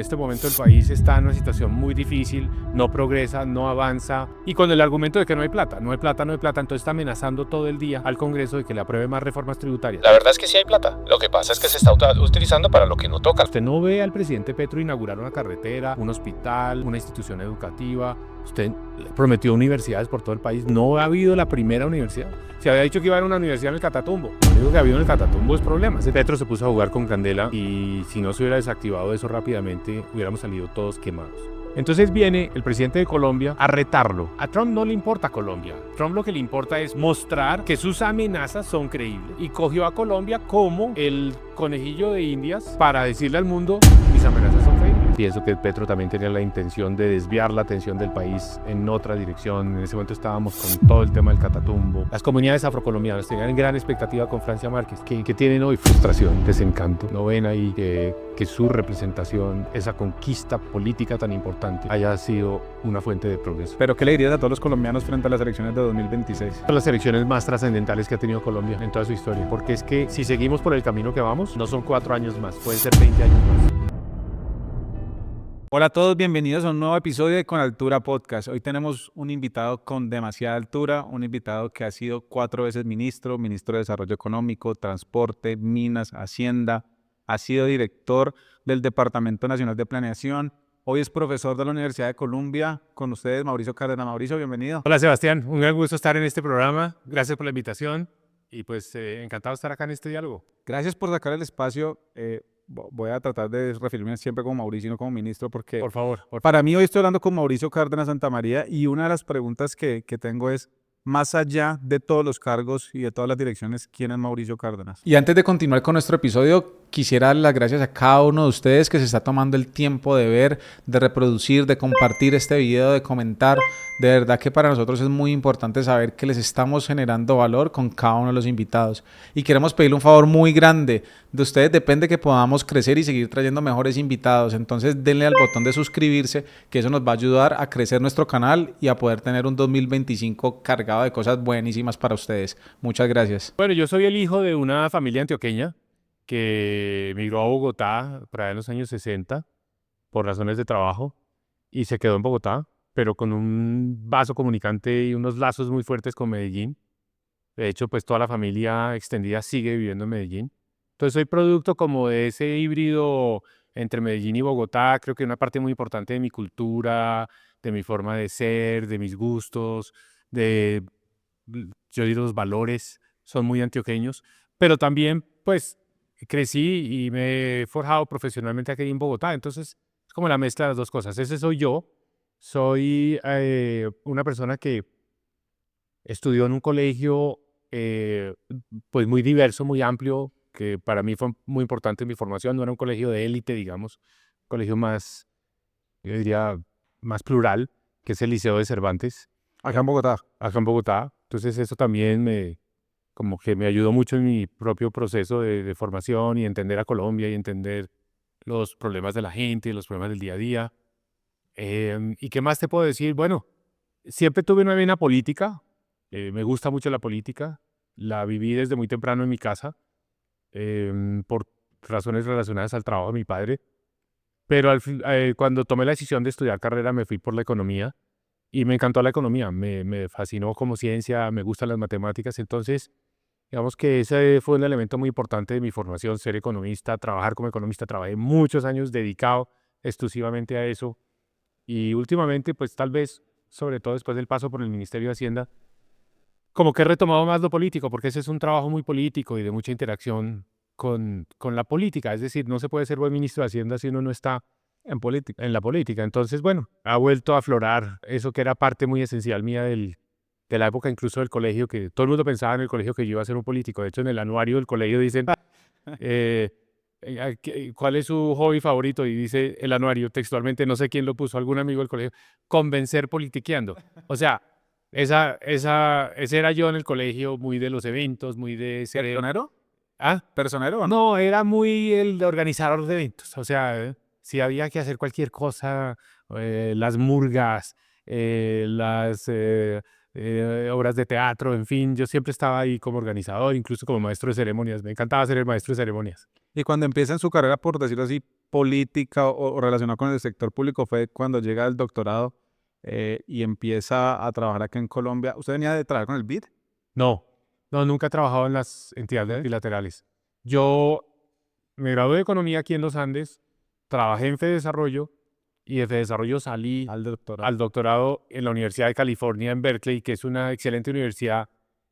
En este momento el país está en una situación muy difícil, no progresa, no avanza, y con el argumento de que no hay plata, entonces está amenazando todo el día al Congreso de que le apruebe más reformas tributarias. La verdad es que sí hay plata. Lo que pasa es que se está utilizando para lo que no toca. Usted no ve al presidente Petro inaugurar una carretera, un hospital, una institución educativa. Usted prometió universidades por todo el país. No ha habido la primera universidad. Se había dicho que iba a haber una universidad en el Catatumbo. Lo único que ha habido en el Catatumbo es problemas. Petro se puso a jugar con candela y si no se hubiera desactivado eso rápidamente, hubiéramos salido todos quemados. Entonces viene el presidente de Colombia a retarlo. A Trump no le importa Colombia. Trump lo que le importa es mostrar que sus amenazas son creíbles. Y cogió a Colombia como el conejillo de Indias para decirle al mundo, mis amenazas son creíbles. Pienso que Petro también tenía la intención de desviar la atención del país en otra dirección. En ese momento estábamos con todo el tema del Catatumbo. Las comunidades afrocolombianas tenían gran expectativa con Francia Márquez, que tienen hoy frustración, desencanto. No ven ahí que su representación, esa conquista política tan importante, haya sido una fuente de progreso. ¿Pero qué le dirías a todos los colombianos frente a las elecciones de 2026? Son las elecciones más trascendentales que ha tenido Colombia en toda su historia, porque es que si seguimos por el camino que vamos, no son 4 años más, pueden ser 20 años más. Hola a todos, bienvenidos a un nuevo episodio de Con Altura Podcast. Hoy tenemos un invitado con demasiada altura, un invitado que ha sido 4 veces ministro de Desarrollo Económico, Transporte, Minas, Hacienda, ha sido director del Departamento Nacional de Planeación, hoy es profesor de la Universidad de Colombia. Con ustedes, Mauricio Cárdenas. Mauricio, bienvenido. Hola Sebastián, un gran gusto estar en este programa, gracias por la invitación y pues encantado de estar acá en este diálogo. Gracias por sacar el espacio. Voy a tratar de referirme siempre como Mauricio y no como ministro, porque Por favor. para mí hoy estoy hablando con Mauricio Cárdenas Santamaría y una de las preguntas que tengo es, más allá de todos los cargos y de todas las direcciones, ¿quién es Mauricio Cárdenas? Y antes de continuar con nuestro episodio, quisiera dar las gracias a cada uno de ustedes que se está tomando el tiempo de ver, de reproducir, de compartir este video, de comentar. De verdad que para nosotros es muy importante saber que les estamos generando valor con cada uno de los invitados. Y queremos pedirle un favor muy grande. De ustedes depende que podamos crecer y seguir trayendo mejores invitados. Entonces denle al botón de suscribirse, que eso nos va a ayudar a crecer nuestro canal y a poder tener un 2025 cargado de cosas buenísimas para ustedes. Muchas gracias. Bueno, yo soy el hijo de una familia antioqueña que migró a Bogotá por allá en los años 60 por razones de trabajo y se quedó en Bogotá, pero con un vaso comunicante y unos lazos muy fuertes con Medellín. De hecho, pues toda la familia extendida sigue viviendo en Medellín. Entonces soy producto como de ese híbrido entre Medellín y Bogotá. Creo que una parte muy importante de mi cultura, de mi forma de ser, de mis gustos, yo digo los valores son muy antioqueños, pero también pues crecí y me he forjado profesionalmente aquí en Bogotá. Entonces es como la mezcla de las dos cosas. Ese soy yo. Soy una persona que estudió en un colegio pues muy diverso, muy amplio, que para mí fue muy importante en mi formación. No era un colegio de élite, digamos, un colegio más, yo diría, más plural, que es el Liceo de Cervantes. Acá en Bogotá. Acá en Bogotá. Entonces eso también como que me ayudó mucho en mi propio proceso de formación y entender a Colombia y entender los problemas de la gente y los problemas del día a día. ¿Y qué más te puedo decir? Bueno, siempre tuve una vena política. Me gusta mucho la política. La viví desde muy temprano en mi casa por razones relacionadas al trabajo de mi padre. Pero cuando tomé la decisión de estudiar carrera me fui por la economía y me encantó la economía. Me fascinó como ciencia, me gustan las matemáticas. Entonces, digamos que ese fue un elemento muy importante de mi formación, ser economista, trabajar como economista. Trabajé muchos años dedicado exclusivamente a eso. Y últimamente, pues tal vez, sobre todo después del paso por el Ministerio de Hacienda, como que he retomado más lo político, porque ese es un trabajo muy político y de mucha interacción con la política. Es decir, no se puede ser buen ministro de Hacienda si uno no está en la política. Entonces, bueno, ha vuelto a aflorar eso que era parte muy esencial mía de la época incluso del colegio, que todo el mundo pensaba en el colegio que yo iba a ser un político. De hecho, en el anuario del colegio dicen... ¿cuál es su hobby favorito? Y dice el anuario textualmente, no sé quién lo puso, algún amigo del colegio, convencer politiqueando. O sea, ese era yo en el colegio, muy de los eventos, muy de ser... ¿Personero? ¿Ah? ¿Personero o no? No, era muy el organizador de eventos. O sea, si había que hacer cualquier cosa, las murgas, las obras de teatro, en fin, yo siempre estaba ahí como organizador, incluso como maestro de ceremonias. Me encantaba ser el maestro de ceremonias. Y cuando empieza en su carrera, por decirlo así, política o relacionado con el sector público fue cuando llega el doctorado y empieza a trabajar acá en Colombia. ¿Usted venía de trabajar con el BID? No, no, nunca he trabajado en las entidades Ok. bilaterales. Yo me gradué de Economía aquí en los Andes, trabajé en FEDesarrollo y de FEDesarrollo salí Al doctorado. al doctorado en la Universidad de California en Berkeley, que es una excelente universidad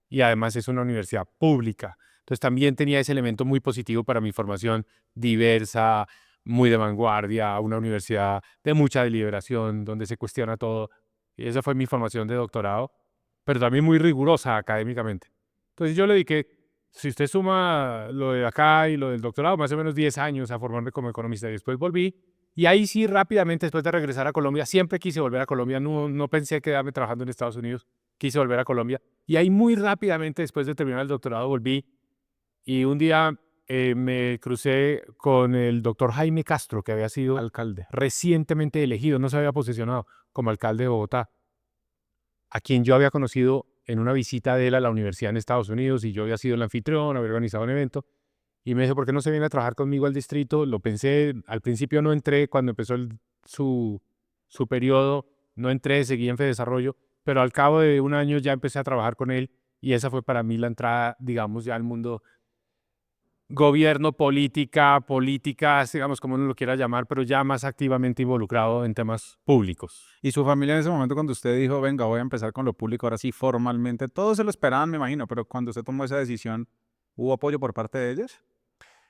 y además es una universidad pública. Entonces también tenía ese elemento muy positivo para mi formación diversa, muy de vanguardia, una universidad de mucha deliberación, donde se cuestiona todo. Y esa fue mi formación de doctorado, pero también muy rigurosa académicamente. Entonces yo le dediqué, si usted suma lo de acá y lo del doctorado, más o menos 10 años a formarme como economista. Y después volví y ahí sí, rápidamente, después de regresar a Colombia, siempre quise volver a Colombia, no pensé quedarme trabajando en Estados Unidos, quise volver a Colombia. Y ahí muy rápidamente, después de terminar el doctorado, volví y un día me crucé con el doctor Jaime Castro, que había sido Alcalde. recientemente elegido, no se había posesionado como alcalde de Bogotá, a quien yo había conocido en una visita de él a la universidad en Estados Unidos y yo había sido el anfitrión, había organizado un evento. Y me dijo, ¿por qué no se viene a trabajar conmigo al distrito? Lo pensé, al principio no entré, cuando empezó su periodo, no entré, seguí en FEDesarrollo, pero al cabo de un año ya empecé a trabajar con él y esa fue para mí la entrada, digamos, ya al mundo gobierno, políticas, digamos, como uno lo quiera llamar, pero ya más activamente involucrado en temas públicos. Y su familia en ese momento, cuando usted dijo, venga, voy a empezar con lo público, ahora sí, formalmente, todos se lo esperaban, me imagino, pero cuando usted tomó esa decisión, ¿hubo apoyo por parte de ellos?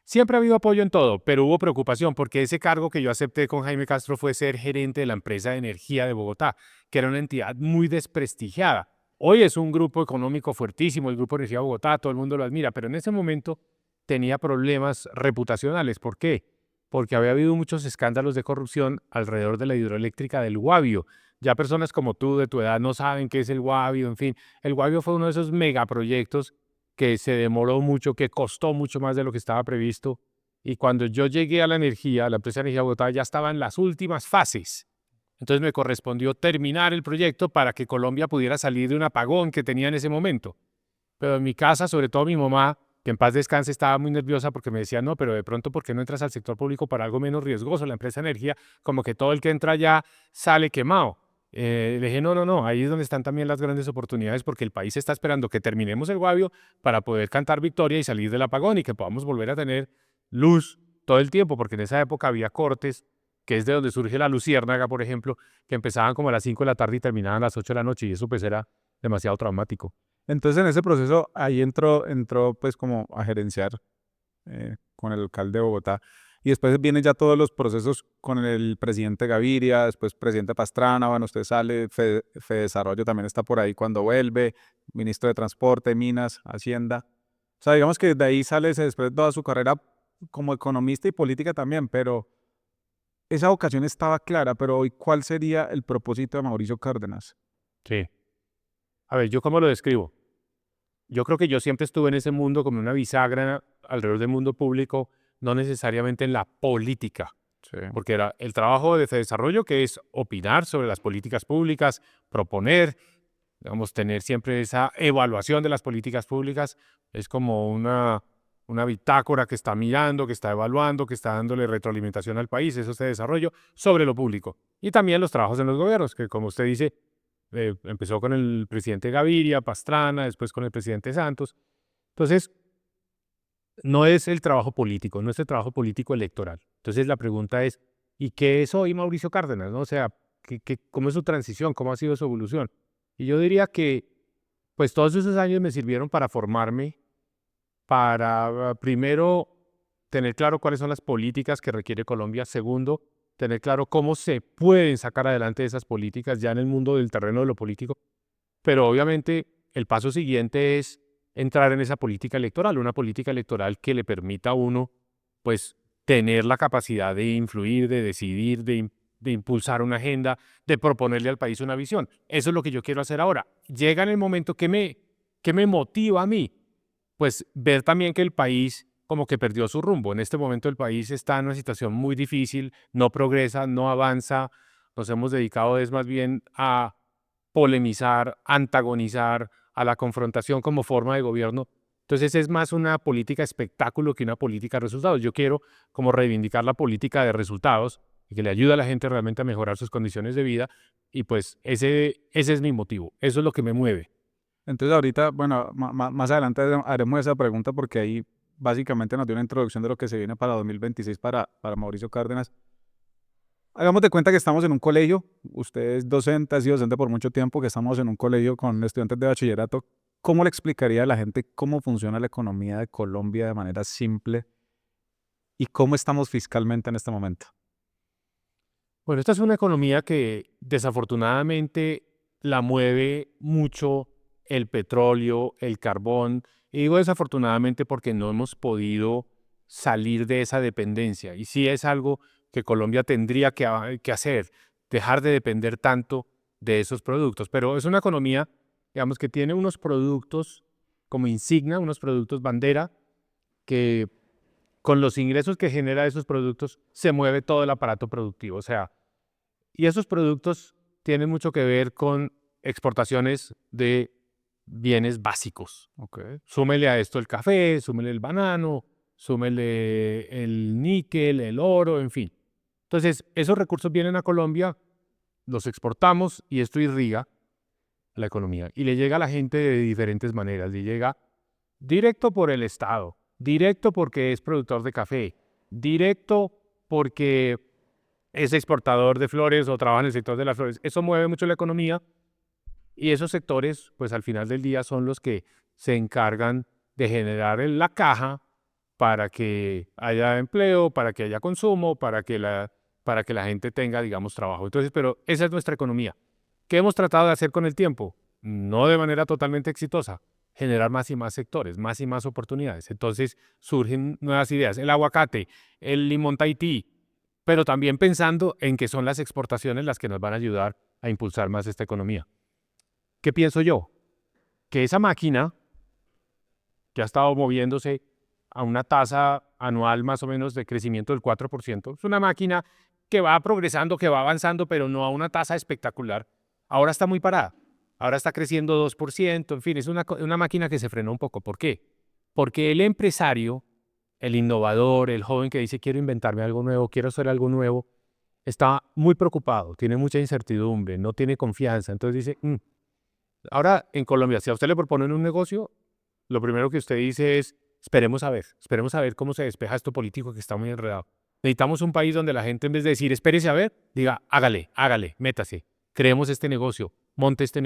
Siempre ha habido apoyo en todo, pero hubo preocupación porque ese cargo que yo acepté con Jaime Castro fue ser gerente de la empresa de energía de Bogotá, que era una entidad muy desprestigiada. Hoy es un grupo económico fuertísimo, el Grupo de Energía de Bogotá, todo el mundo lo admira, pero en ese momento tenía problemas reputacionales. ¿Por qué? Porque había habido muchos escándalos de corrupción alrededor de la hidroeléctrica del Guavio. Ya personas como tú, de tu edad, no saben qué es el Guavio, en fin. El Guavio fue uno de esos megaproyectos que se demoró mucho, que costó mucho más de lo que estaba previsto. Y cuando yo llegué a la energía, a la empresa de energía de Bogotá, ya estaba en las últimas fases. Entonces me correspondió terminar el proyecto para que Colombia pudiera salir de un apagón que tenía en ese momento. Pero en mi casa, sobre todo mi mamá, que en paz descanse, estaba muy nerviosa porque me decía, no, pero de pronto, ¿por qué no entras al sector público para algo menos riesgoso? La empresa de energía, como que todo el que entra ya sale quemado. Le dije, no, no, no, ahí es donde están también las grandes oportunidades porque el país está esperando que terminemos el Guavio para poder cantar victoria y salir del apagón y que podamos volver a tener luz todo el tiempo, porque en esa época había cortes, que es de donde surge la luciérnaga, por ejemplo, que empezaban como a las 5 de la tarde y terminaban a las 8 de la noche y eso pues era demasiado traumático. Entonces, en ese proceso, ahí entró pues como a gerenciar con el alcalde de Bogotá. Y después vienen ya todos los procesos con el presidente Gaviria, después presidente Pastrana, bueno, usted sale, Fedesarrollo también está por ahí cuando vuelve, ministro de Transporte, Minas, Hacienda. O sea, digamos que de ahí sale después de toda su carrera como economista y política también, pero esa vocación estaba clara, pero hoy, ¿cuál sería el propósito de Mauricio Cárdenas? Sí. A ver, ¿yo cómo lo describo? Yo creo que yo siempre estuve en ese mundo como una bisagra alrededor del mundo público, no necesariamente en la política, Sí. porque era el trabajo de desarrollo que es opinar sobre las políticas públicas, proponer, digamos, tener siempre esa evaluación de las políticas públicas, es como una bitácora que está mirando, que está evaluando, que está dándole retroalimentación al país, eso es de desarrollo sobre lo público. Y también los trabajos en los gobiernos, que como usted dice, empezó con el presidente Gaviria, Pastrana, después con el presidente Santos. Entonces, no es el trabajo político, no es el trabajo político electoral. Entonces, la pregunta es, ¿y qué es hoy Mauricio Cárdenas? ¿No? O sea, ¿cómo es su transición? ¿Cómo ha sido su evolución? Y yo diría que, pues, todos esos años me sirvieron para formarme, para, primero, tener claro cuáles son las políticas que requiere Colombia. Segundo, tener claro cómo se pueden sacar adelante esas políticas ya en el mundo del terreno de lo político. Pero obviamente el paso siguiente es entrar en esa política electoral, una política electoral que le permita a uno, pues, tener la capacidad de influir, de decidir, de impulsar una agenda, de proponerle al país una visión. Eso es lo que yo quiero hacer ahora. Llega en el momento que me motiva a mí, pues ver también que el país como que perdió su rumbo. En este momento el país está en una situación muy difícil, no progresa, no avanza. Nos hemos dedicado es más bien a polemizar, antagonizar, a la confrontación como forma de gobierno. Entonces es más una política espectáculo que una política de resultados. Yo quiero como reivindicar la política de resultados y que le ayude a la gente realmente a mejorar sus condiciones de vida y pues ese es mi motivo, eso es lo que me mueve. Entonces ahorita, bueno, más adelante haremos esa pregunta porque ahí básicamente nos dio una introducción de lo que se viene para 2026 para Mauricio Cárdenas. Hagamos de cuenta que estamos en un colegio, usted es docente, ha sido docente por mucho tiempo, que estamos en un colegio con estudiantes de bachillerato. ¿Cómo le explicaría a la gente cómo funciona la economía de Colombia de manera simple y cómo estamos fiscalmente en este momento? Bueno, esta es una economía que desafortunadamente la mueve mucho el petróleo, el carbón. Y digo desafortunadamente porque no hemos podido salir de esa dependencia. Y sí es algo que Colombia tendría que hacer, dejar de depender tanto de esos productos. Pero es una economía, digamos, que tiene unos productos como insignia, unos productos bandera, que con los ingresos que genera esos productos se mueve todo el aparato productivo. O sea, y esos productos tienen mucho que ver con exportaciones de bienes básicos. Okay. Súmele a esto el café, súmele el banano, súmele el níquel, el oro, en fin. Entonces, esos recursos vienen a Colombia, los exportamos y esto irriga la economía. Y le llega a la gente de diferentes maneras. Le llega directo por el Estado, directo porque es productor de café, directo porque es exportador de flores o trabaja en el sector de las flores. Eso mueve mucho la economía y esos sectores, pues al final del día son los que se encargan de generar la caja para que haya empleo, para que haya consumo, para que la gente tenga, digamos, trabajo. Entonces, pero esa es nuestra economía. ¿Qué hemos tratado de hacer con el tiempo? No de manera totalmente exitosa, generar más y más sectores, más y más oportunidades. Entonces surgen nuevas ideas. El aguacate, el limón Tahití, pero también pensando en que son las exportaciones las que nos van a ayudar a impulsar más esta economía. ¿Qué pienso yo? Que esa máquina que ha estado moviéndose a una tasa anual más o menos de crecimiento del 4%, es una máquina que va progresando, que va avanzando, pero no a una tasa espectacular. Ahora está muy parada. Ahora está creciendo 2%, en fin, es una máquina que se frenó un poco. ¿Por qué? Porque el empresario, el innovador, el joven que dice quiero inventarme algo nuevo, quiero hacer algo nuevo, está muy preocupado, tiene mucha incertidumbre, no tiene confianza. Entonces dice, ahora en Colombia, si a usted le proponen un negocio, lo primero que usted dice es, esperemos a ver cómo se despeja esto político que está muy enredado. Necesitamos un país donde la gente en vez de decir, espérese a ver, diga, hágale, métase, creemos este negocio, monte esta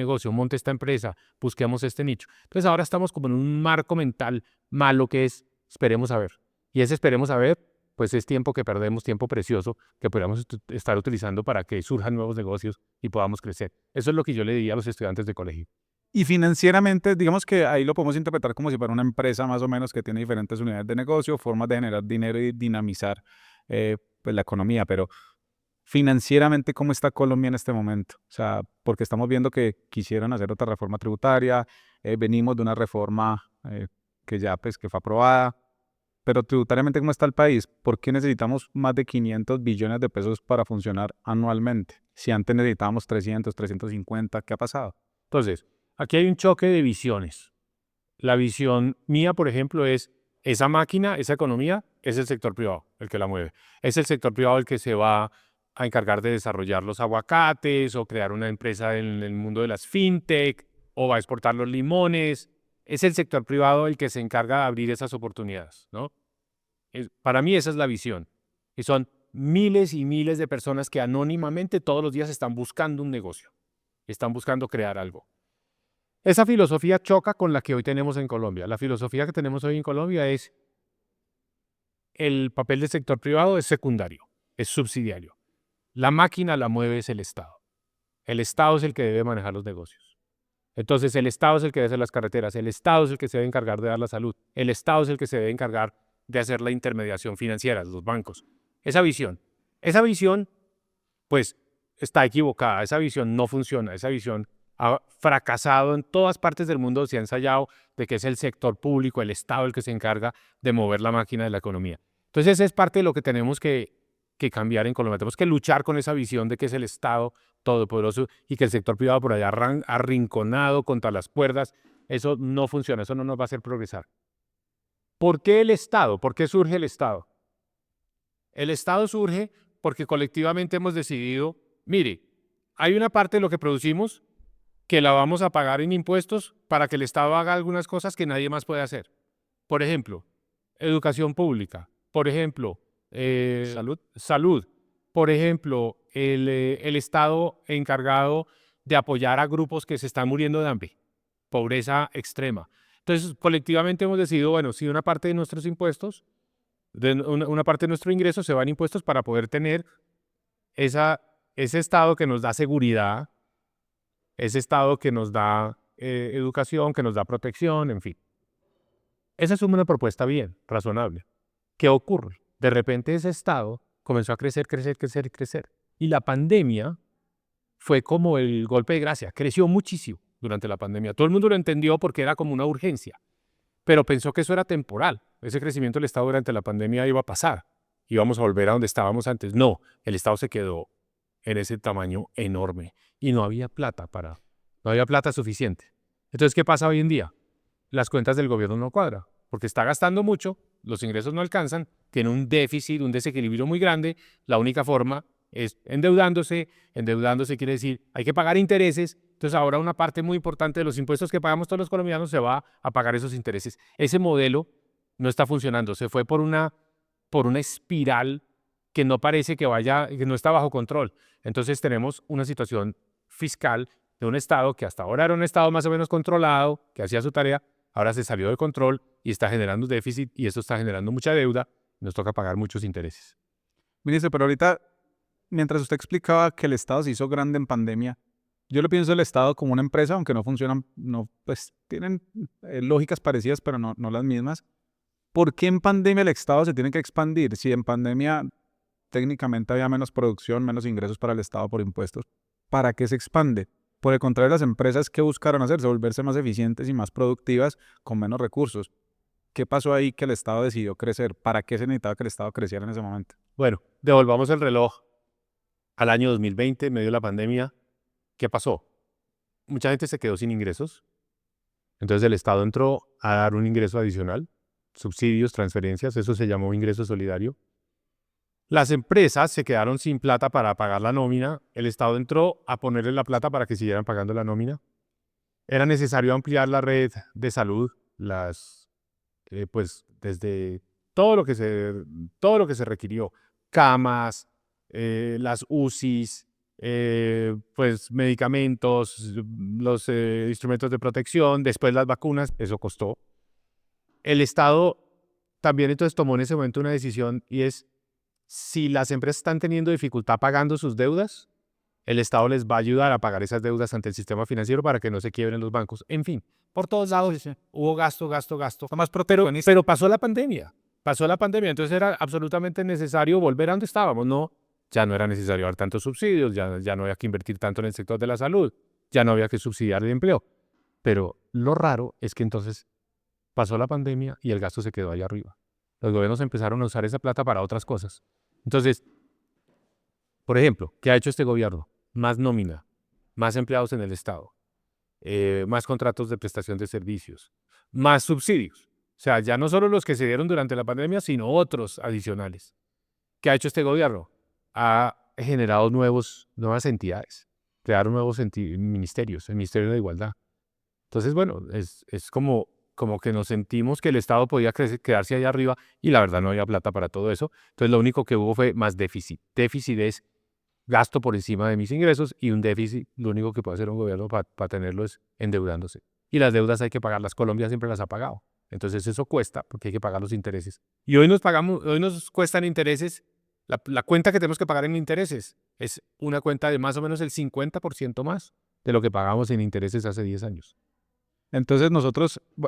empresa, busquemos este nicho. Entonces ahora estamos como en un marco mental malo que es, esperemos a ver. Y ese esperemos a ver, pues es tiempo que perdemos, tiempo precioso que podríamos estar utilizando para que surjan nuevos negocios y podamos crecer. Eso es lo que yo le diría a los estudiantes de colegio. Y financieramente, digamos que ahí lo podemos interpretar como si fuera una empresa más o menos que tiene diferentes unidades de negocio, formas de generar dinero y dinamizar pues la economía, pero financieramente, ¿cómo está Colombia en este momento? O sea, porque estamos viendo que quisieron hacer otra reforma tributaria, venimos de una reforma que ya pues que fue aprobada, pero tributariamente, ¿cómo está el país? ¿Por qué necesitamos más de 500 billones de pesos para funcionar anualmente? Si antes necesitábamos 300, 350, ¿qué ha pasado? Entonces, aquí hay un choque de visiones. La visión mía, por ejemplo, es esa máquina, esa economía, es el sector privado el que la mueve. Es el sector privado el que se va a encargar de desarrollar los aguacates o crear una empresa en el mundo de las fintech o va a exportar los limones. Es el sector privado el que se encarga de abrir esas oportunidades, ¿no? Para mí esa es la visión. Y son miles y miles de personas que anónimamente todos los días están buscando un negocio, están buscando crear algo. Esa filosofía choca con la que hoy tenemos en Colombia. La filosofía que tenemos hoy en Colombia es el papel del sector privado es secundario, es subsidiario. La máquina la mueve es el Estado. El Estado es el que debe manejar los negocios. Entonces el Estado es el que debe hacer las carreteras, el Estado es el que se debe encargar de dar la salud, el Estado es el que se debe encargar de hacer la intermediación financiera, los bancos. Esa visión, pues está equivocada, esa visión no funciona, esa visión ha fracasado en todas partes del mundo, se ha ensayado de que es el sector público, el Estado el que se encarga de mover la máquina de la economía. Entonces esa es parte de lo que tenemos que cambiar en Colombia. Tenemos que luchar con esa visión de que es el Estado todopoderoso y que el sector privado por allá arrinconado contra las cuerdas. Eso no funciona, eso no nos va a hacer progresar. ¿Por qué el Estado? ¿Por qué surge el Estado? El Estado surge porque colectivamente hemos decidido, mire, hay una parte de lo que producimos que la vamos a pagar en impuestos para que el Estado haga algunas cosas que nadie más puede hacer. Por ejemplo, educación pública. Por ejemplo, salud. Por ejemplo, el Estado encargado de apoyar a grupos que se están muriendo de hambre, pobreza extrema. Entonces, colectivamente hemos decidido, bueno, si una parte de nuestros impuestos, una parte de nuestro ingreso se va en impuestos para poder tener ese Estado que nos da seguridad, ese Estado que nos da educación, que nos da protección, en fin. Esa es una propuesta bien, razonable. ¿Qué ocurre? De repente ese Estado comenzó a crecer, crecer, crecer y crecer. Y la pandemia fue como el golpe de gracia. Creció muchísimo durante la pandemia. Todo el mundo lo entendió porque era como una urgencia, pero pensó que eso era temporal. Ese crecimiento del Estado durante la pandemia iba a pasar. Íbamos a volver a donde estábamos antes. No, el Estado se quedó en ese tamaño enorme y no había plata suficiente. Entonces, ¿qué pasa hoy en día? Las cuentas del gobierno no cuadran, porque está gastando mucho, los ingresos no alcanzan, tiene un déficit, un desequilibrio muy grande. La única forma es endeudándose. Endeudándose quiere decir, hay que pagar intereses. Entonces ahora una parte muy importante de los impuestos que pagamos todos los colombianos se va a pagar esos intereses. Ese modelo no está funcionando, se fue por una espiral que no parece que no está bajo control. Entonces tenemos una situación fiscal de un Estado que hasta ahora era un Estado más o menos controlado, que hacía su tarea, ahora se salió de control y está generando déficit y eso está generando mucha deuda. Nos toca pagar muchos intereses. Ministro, pero ahorita, mientras usted explicaba que el Estado se hizo grande en pandemia, yo lo pienso el Estado como una empresa, aunque no funcionan, pues tienen lógicas parecidas, pero no las mismas. ¿Por qué en pandemia el Estado se tiene que expandir? Si en pandemia técnicamente había menos producción, menos ingresos para el Estado por impuestos, ¿para qué se expande? Por el contrario, las empresas, ¿qué buscaron hacerse? Volverse más eficientes y más productivas con menos recursos. ¿Qué pasó ahí que el Estado decidió crecer? ¿Para qué se necesitaba que el Estado creciera en ese momento? Bueno, devolvamos el reloj al año 2020, en medio de la pandemia. ¿Qué pasó? Mucha gente se quedó sin ingresos. Entonces el Estado entró a dar un ingreso adicional, subsidios, transferencias, eso se llamó ingreso solidario. Las empresas se quedaron sin plata para pagar la nómina. El Estado entró a ponerle la plata para que siguieran pagando la nómina. Era necesario ampliar la red de salud, pues desde todo lo que se requirió, camas, las UCIs, pues medicamentos, los instrumentos de protección, después las vacunas, eso costó. El Estado también entonces tomó en ese momento una decisión y es, si las empresas están teniendo dificultad pagando sus deudas, el Estado les va a ayudar a pagar esas deudas ante el sistema financiero para que no se quiebren los bancos. En fin, por todos lados hubo gasto. Pero pasó la pandemia. Entonces era absolutamente necesario volver a donde estábamos. No, ya no era necesario dar tantos subsidios, ya no había que invertir tanto en el sector de la salud, ya no había que subsidiar el empleo. Pero lo raro es que entonces pasó la pandemia y el gasto se quedó ahí arriba. Los gobiernos empezaron a usar esa plata para otras cosas. Entonces, por ejemplo, ¿qué ha hecho este gobierno? Más nómina, más empleados en el Estado, más contratos de prestación de servicios, más subsidios. O sea, ya no solo los que se dieron durante la pandemia, sino otros adicionales. ¿Qué ha hecho este gobierno? Ha generado nuevas entidades, crearon nuevos ministerios, el Ministerio de Igualdad. Entonces, bueno, es como que nos sentimos que el Estado podía quedarse allá arriba y la verdad no había plata para todo eso. Entonces, lo único que hubo fue más déficit. Déficit es gasto por encima de mis ingresos y un déficit, lo único que puede hacer un gobierno para tenerlo es endeudándose. Y las deudas hay que pagarlas. Colombia siempre las ha pagado. Entonces eso cuesta porque hay que pagar los intereses. Y hoy nos cuestan intereses. La cuenta que tenemos que pagar en intereses es una cuenta de más o menos el 50% más de lo que pagamos en intereses hace 10 años. Entonces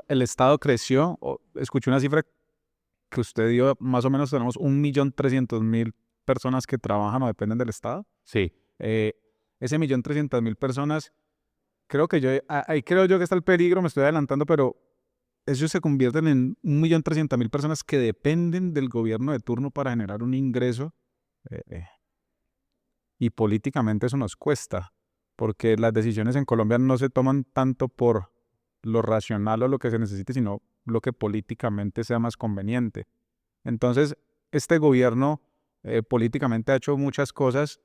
el Estado creció, escuché una cifra que usted dio, más o menos tenemos 1.300.000 personas que trabajan o dependen del Estado. Sí. Ese 1.300.000 personas, ahí creo yo que está el peligro, me estoy adelantando, pero ellos se convierten en 1.300.000 personas que dependen del gobierno de turno para generar un ingreso. Y políticamente eso nos cuesta, porque las decisiones en Colombia no se toman tanto por lo racional o lo que se necesite, sino lo que políticamente sea más conveniente. Entonces, este gobierno políticamente ha hecho muchas cosas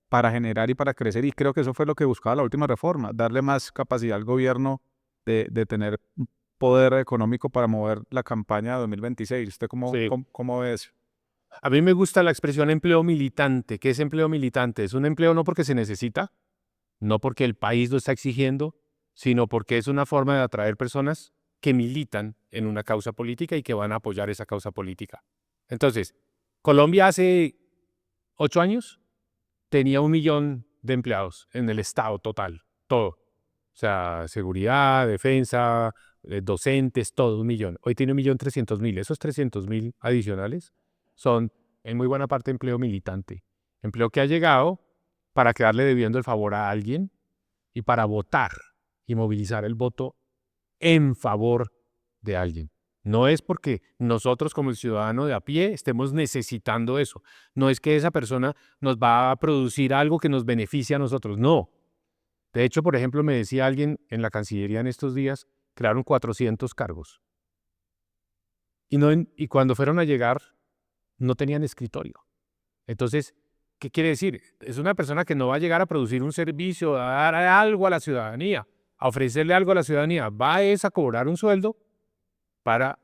para generar y para crecer, y creo que eso fue lo que buscaba la última reforma, darle más capacidad al gobierno de tener un poder económico para mover la campaña de 2026. ¿Usted Sí. cómo ve eso? A mí me gusta la expresión empleo militante. ¿Qué es empleo militante? Es un empleo no porque se necesita, no porque el país lo está exigiendo, sino porque es una forma de atraer personas que militan en una causa política y que van a apoyar esa causa política. Entonces, Colombia hace 8 años tenía 1 millón de empleados en el Estado total, todo. O sea, seguridad, defensa, docentes, todo, 1 millón. Hoy tiene 1.300.000. Esos 300.000 adicionales son en muy buena parte empleo militante. Empleo que ha llegado para quedarle debiendo el favor a alguien y para votar y movilizar el voto en favor de alguien. No es porque nosotros como el ciudadano de a pie estemos necesitando eso. No es que esa persona nos va a producir algo que nos beneficie a nosotros. No. De hecho, por ejemplo, me decía alguien en la Cancillería en estos días, crearon 400 cargos. Y cuando fueron a llegar, no tenían escritorio. Entonces, ¿qué quiere decir? Es una persona que no va a llegar a producir un servicio, a dar algo a la ciudadanía, a ofrecerle algo a la ciudadanía. Va a cobrar un sueldo para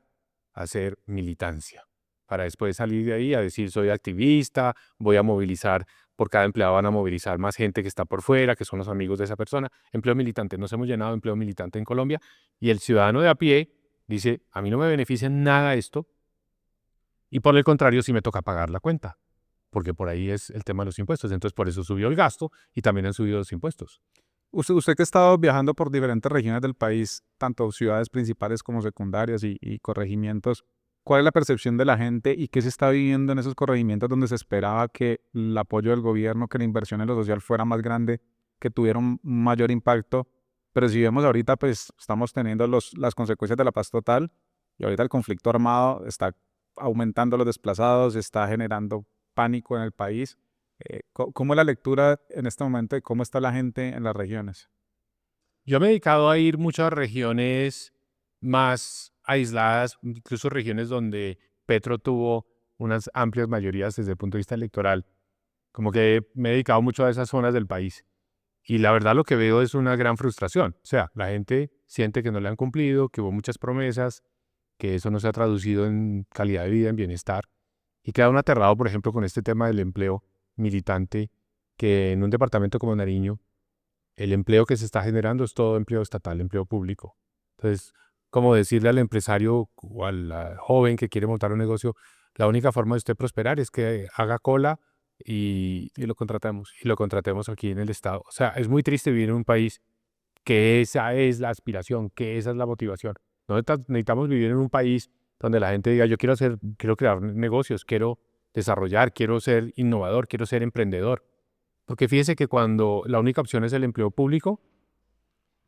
hacer militancia, para después salir de ahí a decir soy activista, voy a movilizar, por cada empleado van a movilizar más gente que está por fuera, que son los amigos de esa persona. Empleo militante, nos hemos llenado de empleo militante en Colombia y el ciudadano de a pie dice, a mí no me beneficia en nada esto y por el contrario sí me toca pagar la cuenta, porque por ahí es el tema de los impuestos. Entonces por eso subió el gasto y también han subido los impuestos. Usted que ha estado viajando por diferentes regiones del país, tanto ciudades principales como secundarias y corregimientos, ¿cuál es la percepción de la gente y qué se está viviendo en esos corregimientos donde se esperaba que el apoyo del gobierno, que la inversión en lo social fuera más grande, que tuviera un mayor impacto? Pero si vemos ahorita, pues estamos teniendo las consecuencias de la paz total y ahorita el conflicto armado está aumentando los desplazados, está generando pánico en el país. ¿Cómo es la lectura en este momento de cómo está la gente en las regiones? Yo me he dedicado a ir muchas regiones más aisladas, incluso regiones donde Petro tuvo unas amplias mayorías desde el punto de vista electoral. Como que me he dedicado mucho a esas zonas del país. Y la verdad lo que veo es una gran frustración. O sea, la gente siente que no le han cumplido, que hubo muchas promesas, que eso no se ha traducido en calidad de vida, en bienestar. Y queda uno aterrado, por ejemplo, con este tema del empleo militante, que en un departamento como Nariño, el empleo que se está generando es todo empleo estatal, empleo público. Entonces, como decirle al empresario o al joven que quiere montar un negocio, la única forma de usted prosperar es que haga cola y lo contratemos. Y lo contratemos aquí en el Estado. O sea, es muy triste vivir en un país que esa es la aspiración, que esa es la motivación. Necesitamos vivir en un país donde la gente diga, yo quiero crear negocios, quiero desarrollar, quiero ser innovador, quiero ser emprendedor. Porque fíjese que cuando la única opción es el empleo público,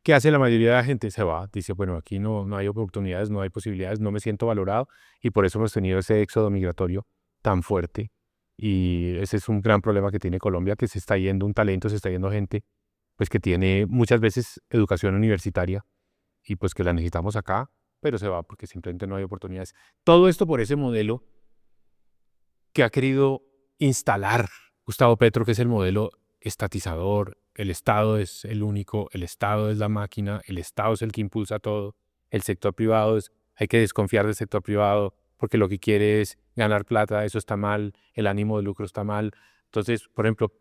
¿qué hace la mayoría de la gente? Se va, dice, bueno, aquí no hay oportunidades, no hay posibilidades, no me siento valorado y por eso hemos tenido ese éxodo migratorio tan fuerte. Y ese es un gran problema que tiene Colombia, que se está yendo un talento, se está yendo gente, pues que tiene muchas veces educación universitaria y pues que la necesitamos acá, pero se va porque simplemente no hay oportunidades. Todo esto por ese modelo que ha querido instalar Gustavo Petro, que es el modelo estatizador. El Estado es el único, el Estado es la máquina, el Estado es el que impulsa todo. El sector privado hay que desconfiar del sector privado porque lo que quiere es ganar plata, eso está mal, el ánimo de lucro está mal. Entonces, por ejemplo,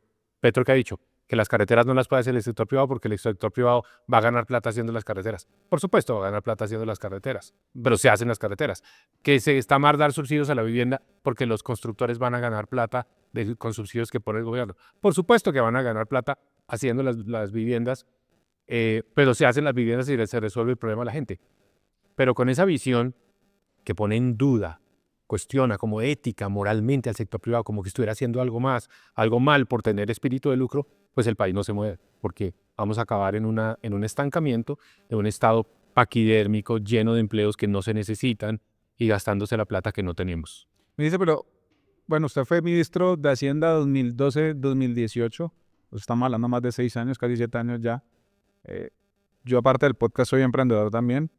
Petro que ha dicho que las carreteras no las puede hacer el sector privado porque el sector privado va a ganar plata haciendo las carreteras. Por supuesto, va a ganar plata haciendo las carreteras, pero se hacen las carreteras. Que se está mal dar subsidios a la vivienda porque los constructores van a ganar plata con subsidios que pone el gobierno. Por supuesto que van a ganar plata haciendo las viviendas, pero se hacen las viviendas y se resuelve el problema a la gente. Pero con esa visión que pone en duda, cuestiona como ética, moralmente al sector privado, como que estuviera haciendo algo más, algo mal por tener espíritu de lucro, pues el país no se mueve, porque vamos a acabar en un estancamiento, en un estado paquidérmico lleno de empleos que no se necesitan y gastándose la plata que no tenemos. Me dice, pero bueno, usted fue ministro de Hacienda 2012-2018, pues estamos hablando más de 6 años, casi 7 años ya. Yo aparte del podcast soy emprendedor también.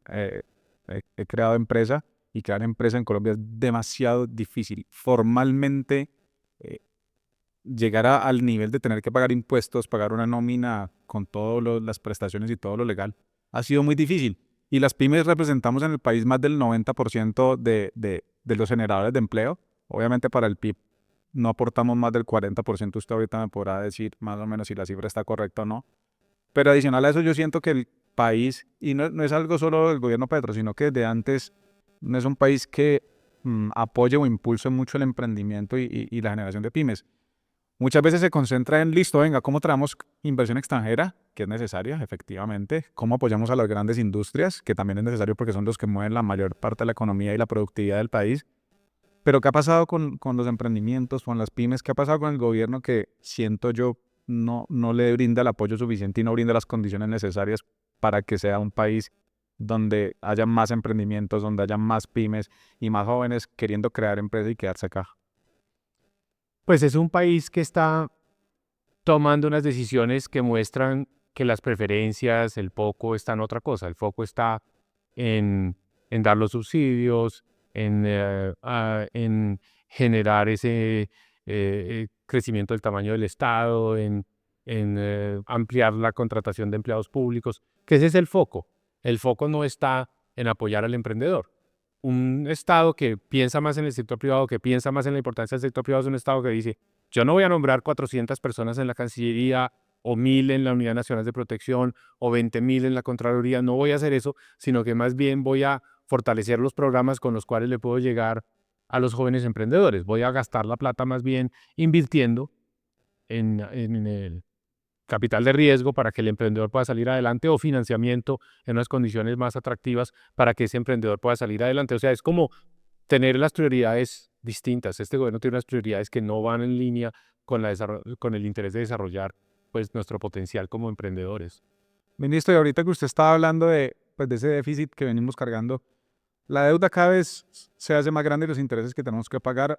he creado empresa y crear empresa en Colombia es demasiado difícil. Formalmente, llegar al nivel de tener que pagar impuestos, pagar una nómina con todas las prestaciones y todo lo legal, ha sido muy difícil. Y las pymes representamos en el país más del 90% de los generadores de empleo. Obviamente para el PIB no aportamos más del 40%. Usted ahorita me podrá decir más o menos si la cifra está correcta o no. Pero adicional a eso, yo siento que el país, y no es algo solo del gobierno Petro, sino que desde antes no es un país que apoye o impulse mucho el emprendimiento y la generación de pymes. Muchas veces se concentra en, listo, venga, ¿cómo traemos inversión extranjera? Que es necesaria, efectivamente. ¿Cómo apoyamos a las grandes industrias? Que también es necesario porque son los que mueven la mayor parte de la economía y la productividad del país. Pero ¿qué ha pasado con los emprendimientos, con las pymes? ¿Qué ha pasado con el gobierno que siento yo no le brinda el apoyo suficiente y no brinda las condiciones necesarias para que sea un país donde haya más emprendimientos, donde haya más pymes y más jóvenes queriendo crear empresas y quedarse acá? Pues es un país que está tomando unas decisiones que muestran que las preferencias, el foco está en otra cosa. El foco está en dar los subsidios, en generar ese crecimiento del tamaño del Estado, en ampliar la contratación de empleados públicos, que ese es el foco. El foco no está en apoyar al emprendedor. Un Estado que piensa más en el sector privado, que piensa más en la importancia del sector privado, es un Estado que dice, yo no voy a nombrar 400 personas en la Cancillería o 1000 en la Unidad Nacional de Protección o 20.000 en la Contraloría, no voy a hacer eso, sino que más bien voy a fortalecer los programas con los cuales le puedo llegar a los jóvenes emprendedores. Voy a gastar la plata más bien invirtiendo en el capital de riesgo para que el emprendedor pueda salir adelante o financiamiento en unas condiciones más atractivas para que ese emprendedor pueda salir adelante. O sea, es como tener las prioridades distintas. Este gobierno tiene unas prioridades que no van en línea con el interés de desarrollar pues, nuestro potencial como emprendedores. Ministro, y ahorita que usted estaba hablando pues, de ese déficit que venimos cargando, la deuda cada vez se hace más grande y los intereses que tenemos que pagar.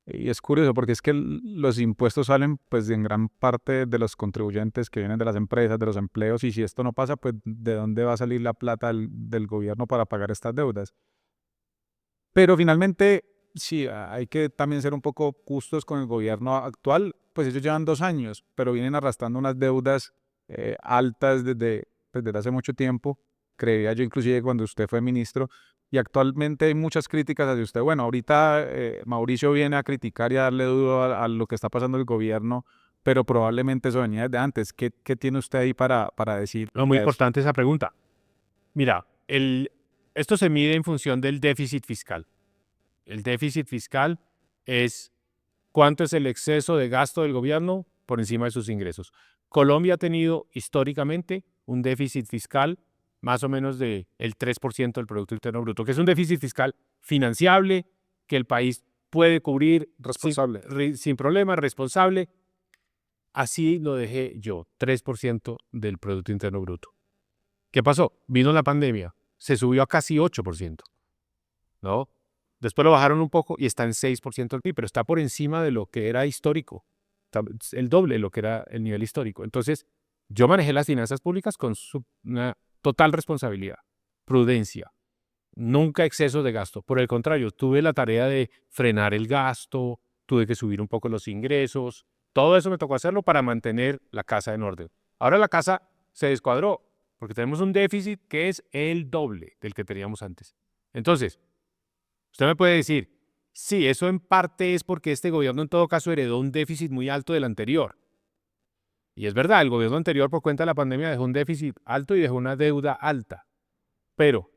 Y es curioso porque es que los impuestos salen pues en gran parte de los contribuyentes que vienen de las empresas, de los empleos, y si esto no pasa, pues ¿de dónde va a salir la plata del gobierno para pagar estas deudas? Pero finalmente, sí, hay que también ser un poco justos con el gobierno actual, pues ellos llevan 2 años, pero vienen arrastrando unas deudas altas desde hace mucho tiempo, creía yo inclusive cuando usted fue ministro, y actualmente hay muchas críticas hacia usted. Bueno, ahorita Mauricio viene a criticar y a darle duro a lo que está pasando el gobierno, pero probablemente eso venía desde antes. ¿Qué tiene usted ahí para decir? No, muy importante esa pregunta. Mira, esto se mide en función del déficit fiscal. El déficit fiscal es cuánto es el exceso de gasto del gobierno por encima de sus ingresos. Colombia ha tenido históricamente un déficit fiscal más o menos del 3% del Producto Interno Bruto, que es un déficit fiscal financiable, que el país puede cubrir sin problema, responsable. Así lo dejé yo, 3% del Producto Interno Bruto. ¿Qué pasó? Vino la pandemia, se subió a casi 8%, ¿no? Después lo bajaron un poco y está en 6% del PIB, pero está por encima de lo que era histórico, el doble de lo que era el nivel histórico. Entonces, yo manejé las finanzas públicas con una total responsabilidad, prudencia, nunca exceso de gasto. Por el contrario, tuve la tarea de frenar el gasto, tuve que subir un poco los ingresos, todo eso me tocó hacerlo para mantener la casa en orden. Ahora la casa se descuadró porque tenemos un déficit que es el doble del que teníamos antes. Entonces, usted me puede decir, sí, eso en parte es porque este gobierno en todo caso heredó un déficit muy alto del anterior. Y es verdad, el gobierno anterior por cuenta de la pandemia dejó un déficit alto y dejó una deuda alta. Pero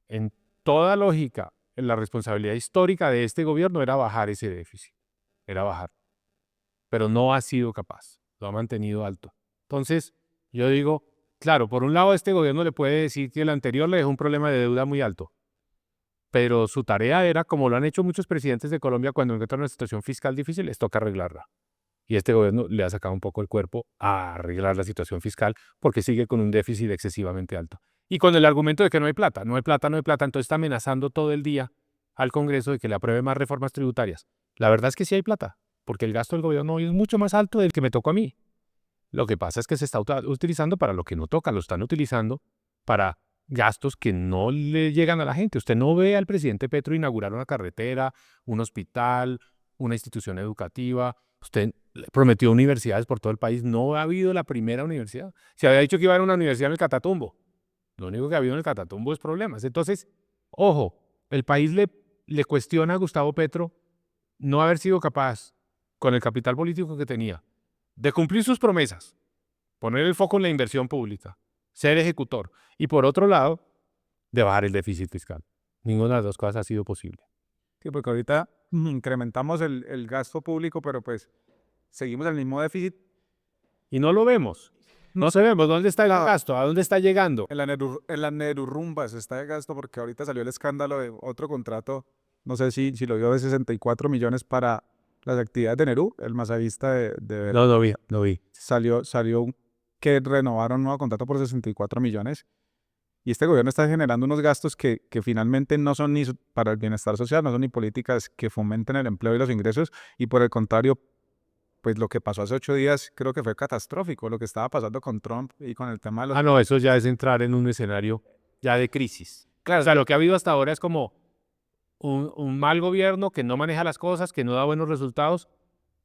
en toda lógica, la responsabilidad histórica de este gobierno era bajar ese déficit, era bajar. Pero no ha sido capaz, lo ha mantenido alto. Entonces, yo digo, claro, por un lado este gobierno le puede decir que el anterior le dejó un problema de deuda muy alto, pero su tarea era, como lo han hecho muchos presidentes de Colombia, cuando encuentran una situación fiscal difícil, les toca arreglarla. Y este gobierno le ha sacado un poco el cuerpo a arreglar la situación fiscal porque sigue con un déficit excesivamente alto. Y con el argumento de que no hay plata, no hay plata, no hay plata, entonces está amenazando todo el día al Congreso de que le apruebe más reformas tributarias. La verdad es que sí hay plata, porque el gasto del gobierno hoy es mucho más alto del que me tocó a mí. Lo que pasa es que se está utilizando para lo que no toca, lo están utilizando para gastos que no le llegan a la gente. Usted no ve al presidente Petro inaugurar una carretera, un hospital, una institución educativa. Usted le prometió universidades por todo el país. No ha habido la primera universidad. Se había dicho que iba a haber una universidad en el Catatumbo. Lo único que ha habido en el Catatumbo es problemas. Entonces, ojo, el país le cuestiona a Gustavo Petro no haber sido capaz, con el capital político que tenía, de cumplir sus promesas, poner el foco en la inversión pública, ser ejecutor, y por otro lado, de bajar el déficit fiscal. Ninguna de las dos cosas ha sido posible. Sí, porque ahorita incrementamos el gasto público, pero pues seguimos el mismo déficit. Y no lo vemos. No sabemos dónde está el gasto, a dónde está llegando. En la Nerurrumbas está el gasto porque ahorita salió el escándalo de otro contrato, no sé si lo vio, de 64 millones para las actividades de Nerú, el masajista de No, no vi. salió que renovaron un nuevo contrato por 64 millones y este gobierno está generando unos gastos que finalmente no son ni para el bienestar social, no son ni políticas que fomenten el empleo y los ingresos, y por el contrario, pues lo que pasó hace 8 días creo que fue catastrófico, lo que estaba pasando con Trump y con el tema de los... No, eso ya es entrar en un escenario ya de crisis. Claro, o sea, lo que ha habido hasta ahora es como un mal gobierno que no maneja las cosas, que no da buenos resultados,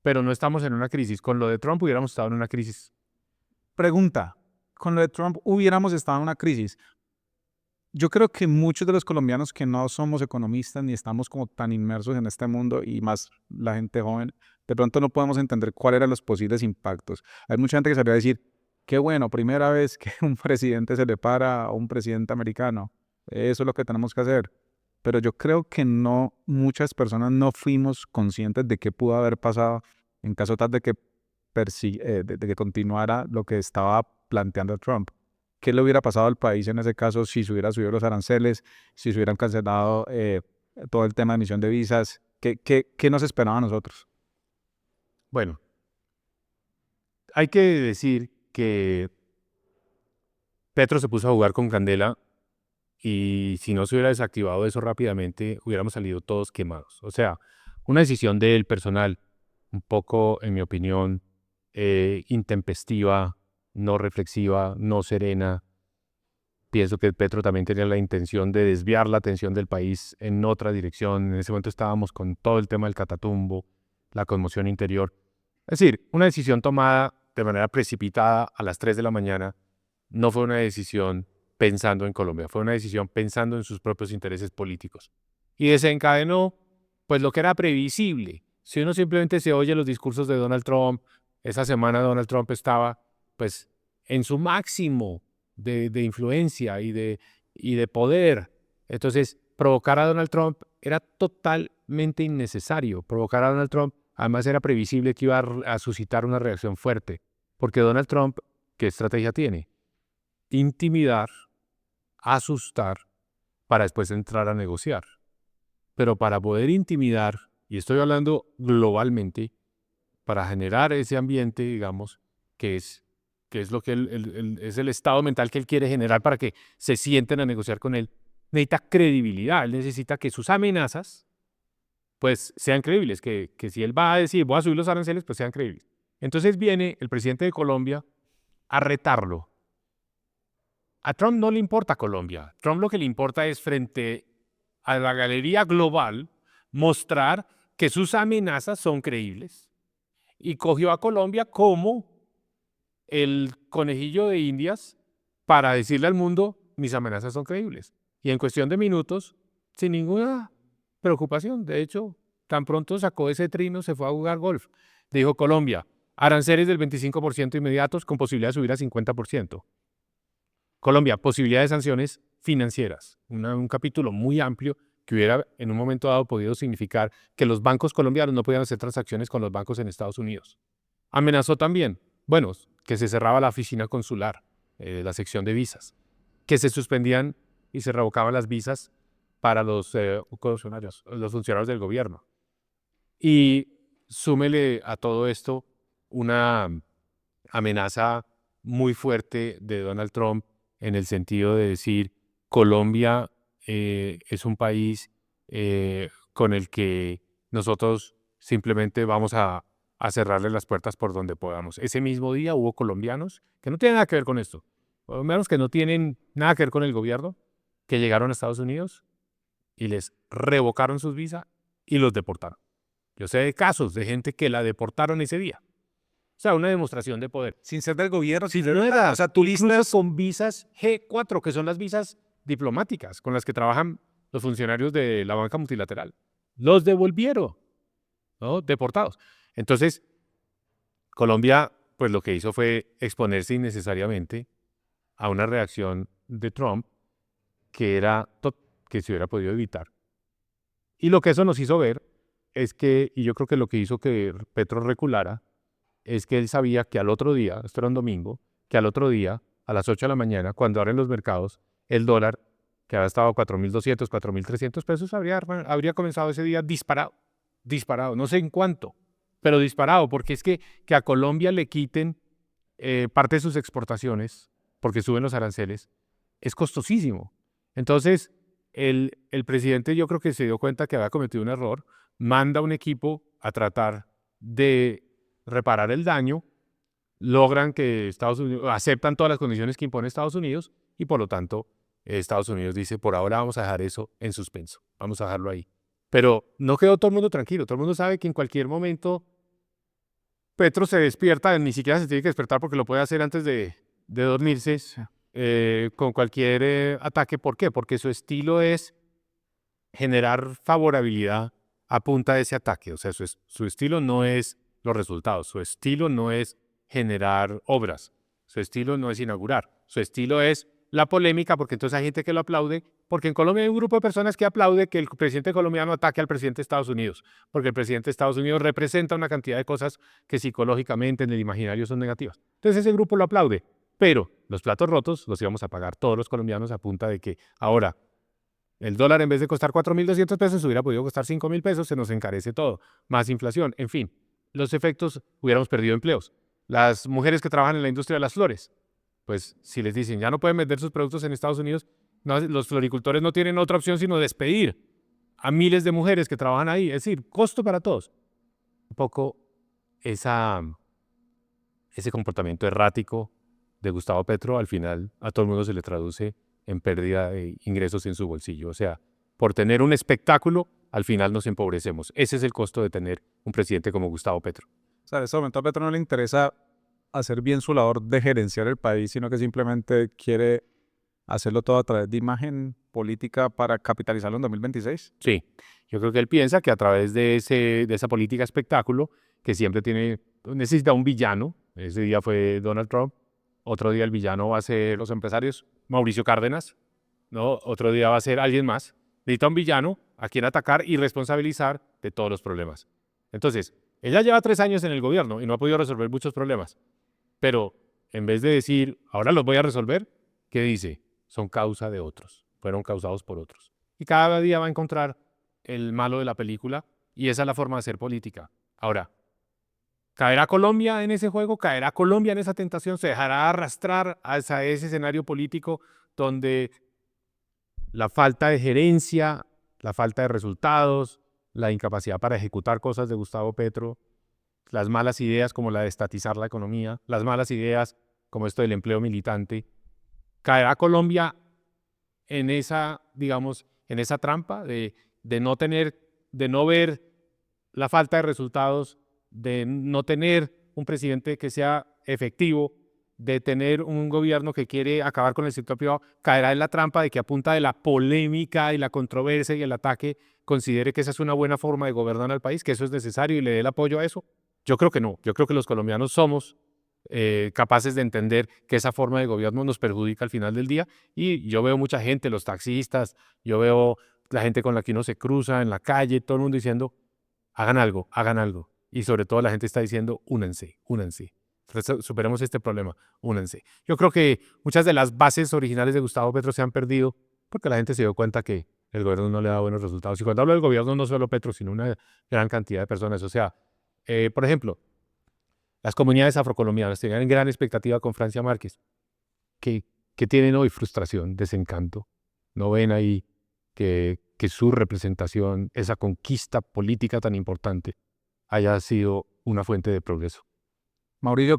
pero no estamos en una crisis. Con lo de Trump hubiéramos estado en una crisis. Pregunta, con lo de Trump hubiéramos estado en una crisis. Yo creo que muchos de los colombianos que no somos economistas ni estamos como tan inmersos en este mundo, y más la gente joven, de pronto no podemos entender cuáles eran los posibles impactos. Hay mucha gente que salió a decir, qué bueno, primera vez que un presidente se le para a un presidente americano. Eso es lo que tenemos que hacer. Pero yo creo que no, muchas personas no fuimos conscientes de qué pudo haber pasado en caso tal de que, de que continuara lo que estaba planteando Trump. ¿Qué le hubiera pasado al país en ese caso si se hubieran subido los aranceles, si se hubieran cancelado todo el tema de emisión de visas? ¿Qué nos esperaba a nosotros? Bueno, hay que decir que Petro se puso a jugar con candela y si no se hubiera desactivado eso rápidamente, hubiéramos salido todos quemados. O sea, una decisión del personal, un poco, en mi opinión, intempestiva, no reflexiva, no serena. Pienso que Petro también tenía la intención de desviar la atención del país en otra dirección. En ese momento estábamos con todo el tema del Catatumbo, la conmoción interior. Es decir, una decisión tomada de manera precipitada a las 3 de la mañana no fue una decisión pensando en Colombia, fue una decisión pensando en sus propios intereses políticos. Y desencadenó, pues, lo que era previsible. Si uno simplemente se oye los discursos de Donald Trump, esa semana Donald Trump estaba, pues, en su máximo de influencia y de poder. Entonces, provocar a Donald Trump era totalmente innecesario. Provocar a Donald Trump, además, era previsible que iba a suscitar una reacción fuerte. Porque Donald Trump, ¿qué estrategia tiene? Intimidar, asustar, para después entrar a negociar. Pero para poder intimidar, y estoy hablando globalmente, para generar ese ambiente, digamos, que es lo que es el estado mental que él quiere generar para que se sienten a negociar con él, necesita credibilidad. Él necesita que sus amenazas, pues, sean creíbles, que si él va a decir, voy a subir los aranceles, pues sean creíbles. Entonces viene el presidente de Colombia a retarlo. A Trump no le importa Colombia. A Trump lo que le importa es, frente a la galería global, mostrar que sus amenazas son creíbles. Y cogió a Colombia como el conejillo de Indias para decirle al mundo, mis amenazas son creíbles. Y en cuestión de minutos, sin ninguna preocupación. De hecho, tan pronto sacó ese trino, se fue a jugar golf. Dijo, Colombia, aranceles del 25% inmediatos con posibilidad de subir a 50%. Colombia, posibilidad de sanciones financieras. Un capítulo muy amplio que hubiera en un momento dado podido significar que los bancos colombianos no podían hacer transacciones con los bancos en Estados Unidos. Amenazó también, bueno, que se cerraba la oficina consular, la sección de visas, que se suspendían y se revocaban las visas para los funcionarios del gobierno. Y súmele a todo esto una amenaza muy fuerte de Donald Trump en el sentido de decir, Colombia es un país con el que nosotros simplemente vamos a cerrarle las puertas por donde podamos. Ese mismo día hubo colombianos que no tienen nada que ver con esto, colombianos que no tienen nada que ver con el gobierno, que llegaron a Estados Unidos y les revocaron sus visas y los deportaron. Yo sé de casos de gente que la deportaron ese día. O sea, una demostración de poder. Sin ser del gobierno, Si sin no era, o sea, turistas. con visas G4, que son las visas diplomáticas con las que trabajan los funcionarios de la banca multilateral. Los devolvieron, ¿no? Deportados. Entonces, Colombia, pues lo que hizo fue exponerse innecesariamente a una reacción de Trump que se hubiera podido evitar. Y lo que eso nos hizo ver es que, y yo creo que lo que hizo que Petro reculara, es que él sabía que al otro día, esto era un domingo, que al otro día, a las 8 de la mañana, cuando abren los mercados, el dólar, que había estado a 4.200, 4.300 pesos, habría comenzado ese día disparado, no sé en cuánto, pero disparado, porque es que a Colombia le quiten parte de sus exportaciones, porque suben los aranceles, es costosísimo. Entonces, el presidente yo creo que se dio cuenta que había cometido un error, manda un equipo a tratar de reparar el daño, logran que Estados Unidos, aceptan todas las condiciones que impone Estados Unidos y por lo tanto Estados Unidos dice, por ahora vamos a dejar eso en suspenso, vamos a dejarlo ahí. Pero no quedó todo el mundo tranquilo, todo el mundo sabe que en cualquier momento Petro se despierta, ni siquiera se tiene que despertar porque lo puede hacer antes de dormirse con cualquier ataque. ¿Por qué? Porque su estilo es generar favorabilidad a punta de ese ataque. O sea, su estilo no es los resultados, su estilo no es generar obras, su estilo no es inaugurar, su estilo es la polémica, porque entonces hay gente que lo aplaude, porque en Colombia hay un grupo de personas que aplaude que el presidente colombiano ataque al presidente de Estados Unidos, porque el presidente de Estados Unidos representa una cantidad de cosas que psicológicamente en el imaginario son negativas. Entonces ese grupo lo aplaude, pero los platos rotos los íbamos a pagar todos los colombianos a punta de que ahora el dólar en vez de costar 4.200 pesos hubiera podido costar 5.000 pesos, se nos encarece todo, más inflación, en fin, los efectos, hubiéramos perdido empleos. Las mujeres que trabajan en la industria de las flores, pues si les dicen ya no pueden vender sus productos en Estados Unidos, no, los floricultores no tienen otra opción sino despedir a miles de mujeres que trabajan ahí, es decir, costo para todos. Un poco ese comportamiento errático de Gustavo Petro al final a todo el mundo se le traduce en pérdida de ingresos en su bolsillo. O sea, por tener un espectáculo, al final nos empobrecemos. Ese es el costo de tener un presidente como Gustavo Petro. O sea, en este momento a Petro no le interesa hacer bien su labor de gerenciar el país, sino que simplemente quiere hacerlo todo a través de imagen política para capitalizarlo en 2026. Sí, yo creo que él piensa que a través de esa política espectáculo, que siempre necesita un villano, ese día fue Donald Trump, otro día el villano va a ser los empresarios, Mauricio Cárdenas, ¿no? Otro día va a ser alguien más. Necesita un villano a quien atacar y responsabilizar de todos los problemas. Entonces, ella lleva 3 años en el gobierno y no ha podido resolver muchos problemas. Pero en vez de decir, ahora los voy a resolver, ¿qué dice? Son causa de otros, fueron causados por otros. Y cada día va a encontrar el malo de la película y esa es la forma de hacer política. Ahora, ¿caerá Colombia en ese juego? ¿Caerá Colombia en esa tentación? ¿Se dejará arrastrar hacia ese escenario político donde la falta de gerencia, la falta de resultados, la incapacidad para ejecutar cosas de Gustavo Petro, las malas ideas como la de estatizar la economía, las malas ideas como esto del empleo militante, caerá Colombia en esa, digamos, en esa trampa de no ver la falta de resultados, de no tener un presidente que sea efectivo, de tener un gobierno que quiere acabar con el sector privado, caerá en la trampa de que a punta de la polémica y la controversia y el ataque considere que esa es una buena forma de gobernar al país, que eso es necesario y le dé el apoyo a eso? Yo creo que no. Yo creo que los colombianos somos capaces de entender que esa forma de gobierno nos perjudica al final del día y yo veo mucha gente, los taxistas, yo veo la gente con la que uno se cruza en la calle, todo el mundo diciendo, hagan algo, hagan algo. Y sobre todo la gente está diciendo, únanse, únanse. Superemos este problema, únanse. Yo creo que muchas de las bases originales de Gustavo Petro se han perdido porque la gente se dio cuenta que el gobierno no le da buenos resultados. Y cuando hablo del gobierno, no solo Petro, sino una gran cantidad de personas. O sea, por ejemplo, las comunidades afrocolombianas tenían gran expectativa con Francia Márquez, que tienen hoy frustración, desencanto. No ven ahí que su representación, esa conquista política tan importante, haya sido una fuente de progreso. Mauricio,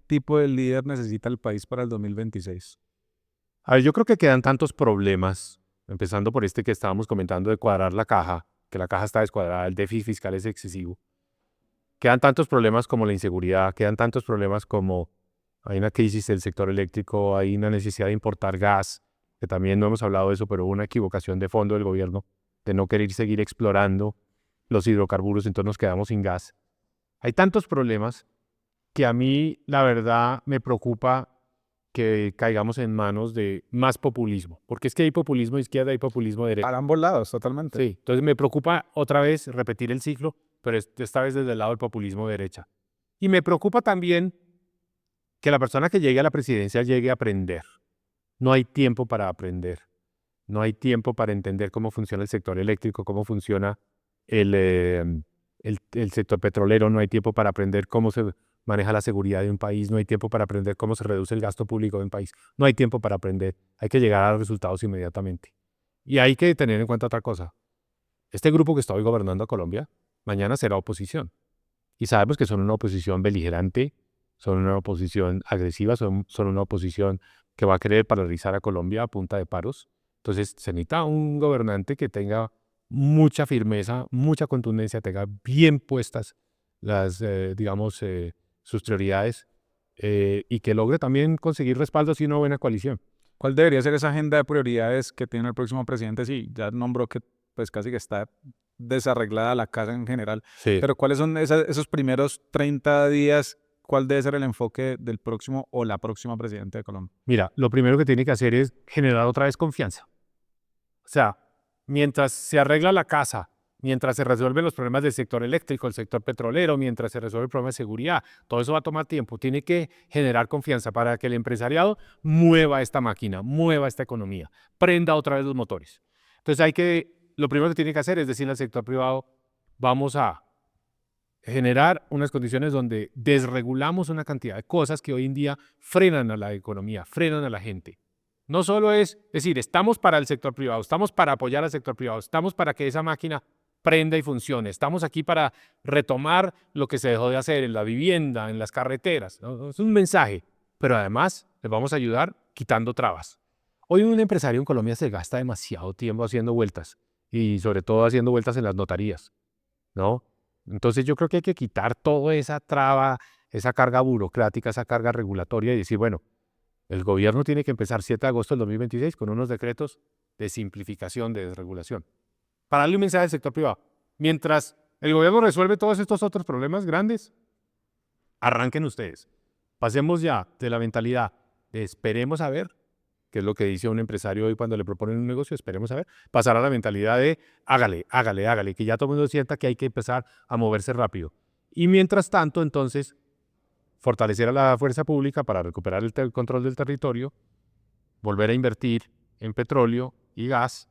tipo de líder necesita el país para el 2026? A ver, yo creo que quedan tantos problemas, empezando por este que estábamos comentando de cuadrar la caja, que la caja está descuadrada, el déficit fiscal es excesivo. Quedan tantos problemas como la inseguridad, quedan tantos problemas como hay una crisis del sector eléctrico, hay una necesidad de importar gas, que también no hemos hablado de eso, pero hubo una equivocación de fondo del gobierno de no querer seguir explorando los hidrocarburos, entonces nos quedamos sin gas. Hay tantos problemas que a mí, la verdad, me preocupa que caigamos en manos de más populismo, porque es que hay populismo de izquierda y populismo de derecha. Para ambos lados, totalmente. Sí, entonces me preocupa otra vez repetir el ciclo, pero esta vez desde el lado del populismo de derecha. Y me preocupa también que la persona que llegue a la presidencia llegue a aprender. No hay tiempo para aprender. No hay tiempo para entender cómo funciona el sector eléctrico, cómo funciona el sector petrolero. No hay tiempo para aprender cómo se maneja la seguridad de un país. No hay tiempo para aprender cómo se reduce el gasto público de un país. No hay tiempo para aprender. Hay que llegar a los resultados inmediatamente. Y hay que tener en cuenta otra cosa. Este grupo que está hoy gobernando a Colombia, mañana será oposición. Y sabemos que son una oposición beligerante, son una oposición agresiva, son una oposición que va a querer paralizar a Colombia a punta de paros. Entonces se necesita un gobernante que tenga mucha firmeza, mucha contundencia, tenga bien puestas las, sus prioridades y que logre también conseguir respaldos y una buena coalición. ¿Cuál debería ser esa agenda de prioridades que tiene el próximo presidente? Sí, ya nombró que pues casi que está desarreglada la casa en general, Sí. pero ¿cuáles son esos primeros 30 días? ¿Cuál debe ser el enfoque del próximo o la próxima presidenta de Colombia? Mira, lo primero que tiene que hacer es generar otra vez confianza. O sea, mientras se arregla la casa, mientras se resuelven los problemas del sector eléctrico, el sector petrolero, mientras se resuelve el problema de seguridad, todo eso va a tomar tiempo. Tiene que generar confianza para que el empresariado mueva esta máquina, mueva esta economía, prenda otra vez los motores. Entonces lo primero que tiene que hacer es decirle al sector privado, vamos a generar unas condiciones donde desregulamos una cantidad de cosas que hoy en día frenan a la economía, frenan a la gente. No solo es decir, estamos para el sector privado, estamos para apoyar al sector privado, estamos para que esa máquina prenda y funcione, estamos aquí para retomar lo que se dejó de hacer en la vivienda, en las carreteras, ¿no? Es un mensaje, pero además les vamos a ayudar quitando trabas. Hoy un empresario en Colombia se gasta demasiado tiempo haciendo vueltas y sobre todo haciendo vueltas en las notarías, ¿no? Entonces yo creo que hay que quitar toda esa traba, esa carga burocrática, esa carga regulatoria y decir, bueno, el gobierno tiene que empezar 7 de agosto del 2026 con unos decretos de simplificación, de desregulación, para darle un mensaje al sector privado. Mientras el gobierno resuelve todos estos otros problemas grandes, arranquen ustedes. Pasemos ya de la mentalidad de esperemos a ver, que es lo que dice un empresario hoy cuando le proponen un negocio, esperemos a ver, pasar a la mentalidad de hágale, hágale, hágale, que ya todo el mundo sienta que hay que empezar a moverse rápido. Y mientras tanto, entonces, fortalecer a la fuerza pública para recuperar el control del territorio, volver a invertir en petróleo y gas,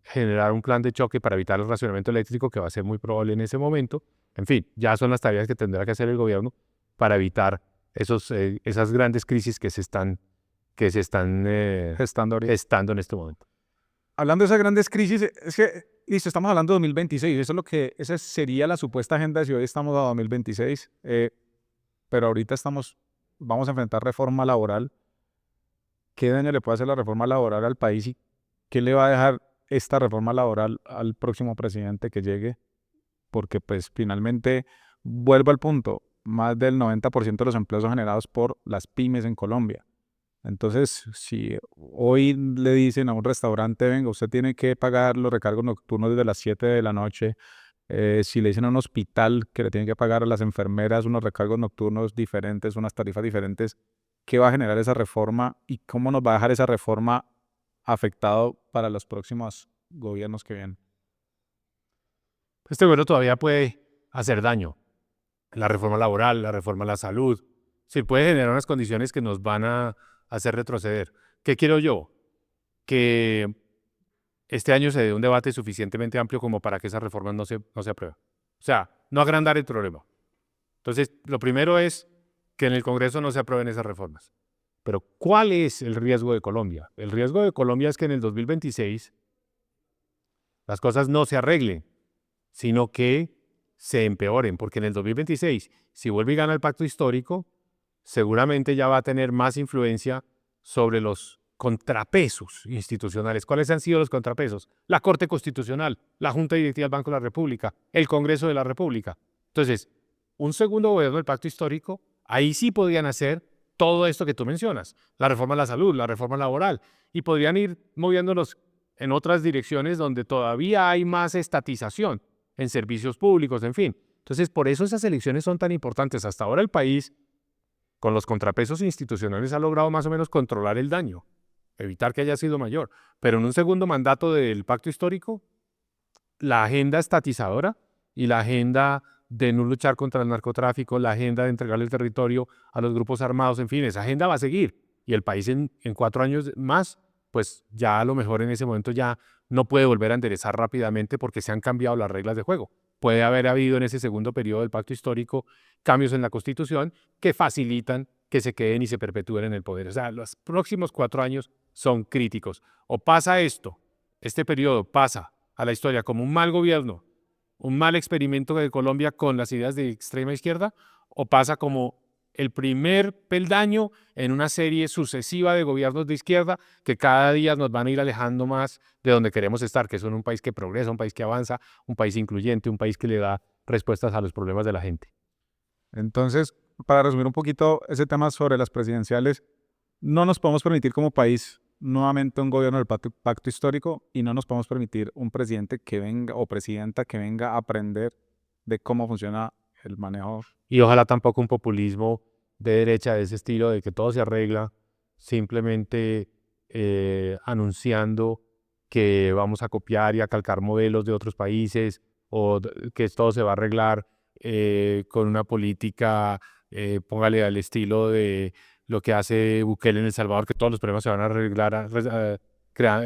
generar un plan de choque para evitar el racionamiento eléctrico que va a ser muy probable en ese momento. En fin, ya son las tareas que tendrá que hacer el gobierno para evitar esas grandes crisis que se están Gestando ahorita. gestando en este momento. Hablando de esas grandes crisis, es que, listo, estamos hablando de 2026, esa sería la supuesta agenda si hoy estamos a 2026, pero ahorita vamos a enfrentar reforma laboral. ¿Qué daño le puede hacer la reforma laboral al país y qué le va a dejar esta reforma laboral al próximo presidente que llegue? Porque pues finalmente, vuelvo al punto, más del 90% de los empleos son generados por las pymes en Colombia. Entonces, si hoy le dicen a un restaurante, venga, usted tiene que pagar los recargos nocturnos desde las 7 de la noche, si le dicen a un hospital que le tienen que pagar a las enfermeras unos recargos nocturnos diferentes, unas tarifas diferentes, ¿qué va a generar esa reforma y cómo nos va a dejar esa reforma afectado para los próximos gobiernos que vienen? Este gobierno todavía puede hacer daño. La reforma laboral, la reforma a la salud, se puede generar unas condiciones que nos van a hacer retroceder. ¿Qué quiero yo? Que este año se dé un debate suficientemente amplio como para que esas reformas no se aprueben. O sea, no agrandar el problema. Entonces, lo primero es que en el Congreso no se aprueben esas reformas. Pero, ¿cuál es el riesgo de Colombia? El riesgo de Colombia es que en el 2026 las cosas no se arreglen, sino que se empeoren, porque en el 2026, si vuelve y gana el pacto histórico, seguramente ya va a tener más influencia sobre los contrapesos institucionales. ¿Cuáles han sido los contrapesos? La Corte Constitucional, la Junta Directiva del Banco de la República, el Congreso de la República. Entonces, un segundo gobierno del Pacto Histórico, ahí sí podrían hacer todo esto que tú mencionas, la reforma a la salud, la reforma laboral, y podrían ir moviéndonos en otras direcciones donde todavía hay más estatización en servicios públicos, en fin. Entonces, por eso esas elecciones son tan importantes. Hasta ahora el país, con los contrapesos institucionales, ha logrado más o menos controlar el daño, evitar que haya sido mayor. Pero en un segundo mandato del Pacto Histórico, la agenda estatizadora y la agenda de no luchar contra el narcotráfico, la agenda de entregarle el territorio a los grupos armados, en fin, esa agenda va a seguir. Y el país en 4 años más, pues ya a lo mejor en ese momento ya no puede volver a enderezar rápidamente porque se han cambiado las reglas de juego. Puede haber habido en ese segundo periodo del Pacto Histórico cambios en la Constitución que facilitan que se queden y se perpetúen en el poder. O sea, los próximos 4 años son críticos. O pasa esto, este periodo pasa a la historia como un mal gobierno, un mal experimento de Colombia con las ideas de extrema izquierda, o pasa como el primer peldaño en una serie sucesiva de gobiernos de izquierda que cada día nos van a ir alejando más de donde queremos estar, que es un país que progresa, un país que avanza, un país incluyente, un país que le da respuestas a los problemas de la gente. Entonces, para resumir un poquito ese tema sobre las presidenciales, no nos podemos permitir como país nuevamente un gobierno del pacto histórico y no nos podemos permitir un presidente que venga o presidenta que venga a aprender de cómo funciona el manejo. Y ojalá tampoco un populismo de derecha de ese estilo, de que todo se arregla simplemente anunciando que vamos a copiar y a calcar modelos de otros países o que todo se va a arreglar con una política, póngale al estilo de lo que hace Bukele en El Salvador, que todos los problemas se van a arreglar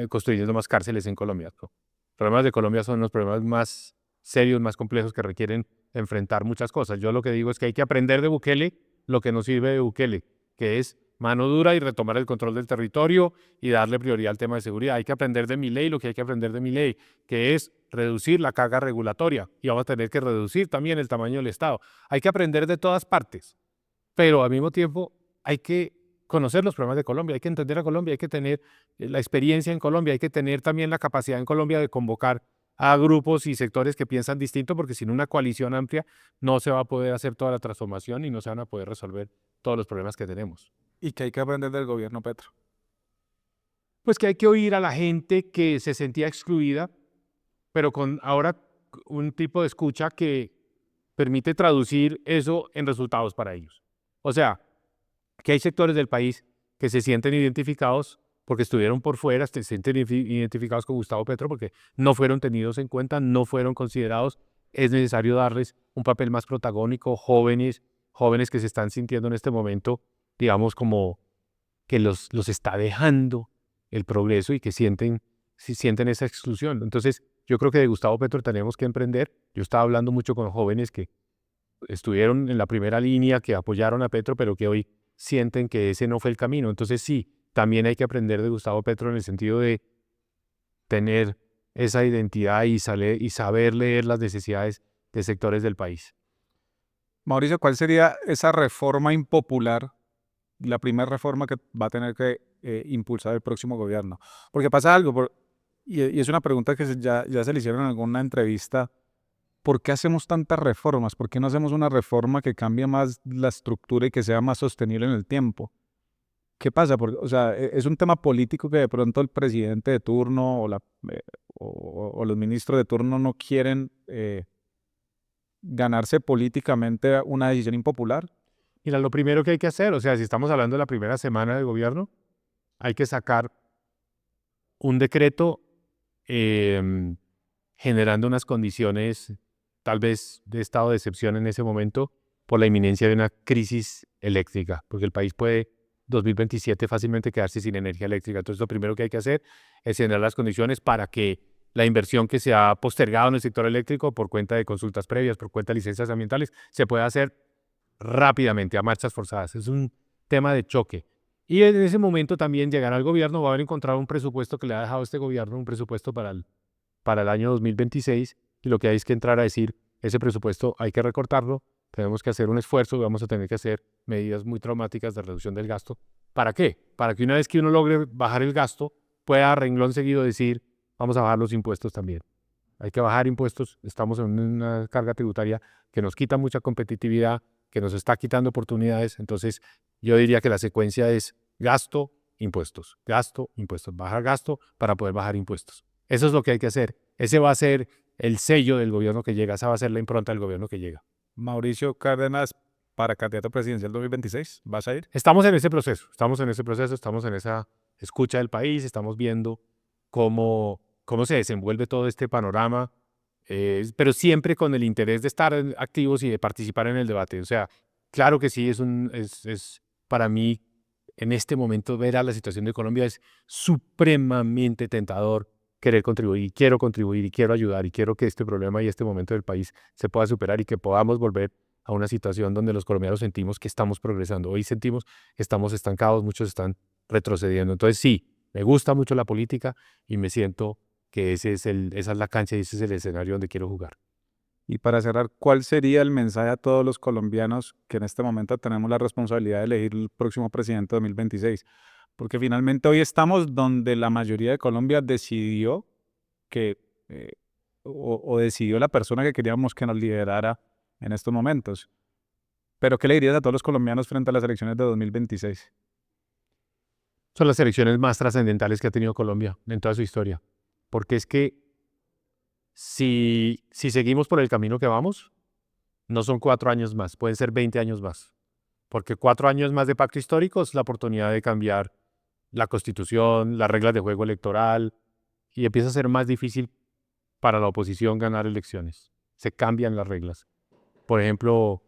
construyendo más cárceles en Colombia. ¿No? Los problemas de Colombia son los problemas más serios, más complejos, que requieren enfrentar muchas cosas. Yo lo que digo es que hay que aprender de Bukele lo que nos sirve de Bukele, que es mano dura y retomar el control del territorio y darle prioridad al tema de seguridad. Hay que aprender de Milei lo que hay que aprender de Milei, que es reducir la carga regulatoria y vamos a tener que reducir también el tamaño del Estado. Hay que aprender de todas partes, pero al mismo tiempo hay que conocer los problemas de Colombia, hay que entender a Colombia, hay que tener la experiencia en Colombia, hay que tener también la capacidad en Colombia de convocar a grupos y sectores que piensan distinto, porque sin una coalición amplia no se va a poder hacer toda la transformación y no se van a poder resolver todos los problemas que tenemos. ¿Y qué hay que aprender del gobierno Petro? Pues que hay que oír a la gente que se sentía excluida, pero con ahora un tipo de escucha que permite traducir eso en resultados para ellos. O sea, que hay sectores del país que se sienten identificados porque estuvieron por fuera, se sienten identificados con Gustavo Petro porque no fueron tenidos en cuenta, no fueron considerados. Es necesario darles un papel más protagónico, jóvenes que se están sintiendo en este momento, digamos, como que los está dejando el progreso y que sienten esa exclusión. Entonces, yo creo que de Gustavo Petro tenemos que emprender. Yo estaba hablando mucho con jóvenes que estuvieron en la primera línea, que apoyaron a Petro, pero que hoy sienten que ese no fue el camino. Entonces, sí, también hay que aprender de Gustavo Petro en el sentido de tener esa identidad y saber leer las necesidades de sectores del país. Mauricio, ¿cuál sería esa reforma impopular, la primera reforma que va a tener que impulsar el próximo gobierno? Porque pasa algo, y es una pregunta que ya se le hicieron en alguna entrevista. ¿Por qué hacemos tantas reformas? ¿Por qué no hacemos una reforma que cambie más la estructura y que sea más sostenible en el tiempo? ¿Qué pasa? Porque, o sea, es un tema político que de pronto el presidente de turno o los ministros de turno no quieren ganarse políticamente una decisión impopular. Mira, lo primero que hay que hacer, o sea, si estamos hablando de la primera semana de gobierno, hay que sacar un decreto generando unas condiciones tal vez de estado de excepción en ese momento por la inminencia de una crisis eléctrica, porque el país puede 2027 fácilmente quedarse sin energía eléctrica. Entonces, lo primero que hay que hacer es generar las condiciones para que la inversión que se ha postergado en el sector eléctrico por cuenta de consultas previas, por cuenta de licencias ambientales, se pueda hacer rápidamente, a marchas forzadas. Es un tema de choque. Y en ese momento también llegará al gobierno, va a haber encontrado un presupuesto que le ha dejado este gobierno, un presupuesto para el año 2026, y lo que hay es que entrar a decir, ese presupuesto hay que recortarlo, Tenemos que hacer un esfuerzo, vamos a tener que hacer medidas muy traumáticas de reducción del gasto. ¿Para qué? Para que una vez que uno logre bajar el gasto, pueda a renglón seguido decir, vamos a bajar los impuestos también. Hay que bajar impuestos, estamos en una carga tributaria que nos quita mucha competitividad, que nos está quitando oportunidades. Entonces, yo diría que la secuencia es gasto, impuestos, bajar gasto para poder bajar impuestos. Eso es lo que hay que hacer. Ese va a ser el sello del gobierno que llega, esa va a ser la impronta del gobierno que llega. Mauricio Cárdenas, para candidato presidencial 2026, ¿vas a ir? Estamos en ese proceso, estamos en esa escucha del país, estamos viendo cómo se desenvuelve todo este panorama, pero siempre con el interés de estar activos y de participar en el debate. O sea, claro que sí, es para mí, en este momento, ver a la situación de Colombia es supremamente tentador querer contribuir, y quiero ayudar, y quiero que este problema y este momento del país se pueda superar y que podamos volver a una situación donde los colombianos sentimos que estamos progresando. Hoy sentimos que estamos estancados, muchos están retrocediendo. Entonces sí, me gusta mucho la política y me siento que esa es la cancha y ese es el escenario donde quiero jugar. Y para cerrar, ¿cuál sería el mensaje a todos los colombianos que en este momento tenemos la responsabilidad de elegir el próximo presidente 2026? Porque finalmente hoy estamos donde la mayoría de Colombia decidió que, o decidió la persona que queríamos que nos liderara en estos momentos. Pero ¿qué le dirías a todos los colombianos frente a las elecciones de 2026? Son las elecciones más trascendentales que ha tenido Colombia en toda su historia. Porque es que si seguimos por el camino que vamos, no son 4 años más, pueden ser 20 años más. Porque 4 años más de pacto histórico es la oportunidad de cambiar la constitución, las reglas de juego electoral, y empieza a ser más difícil para la oposición ganar elecciones. Se cambian las reglas. Por ejemplo,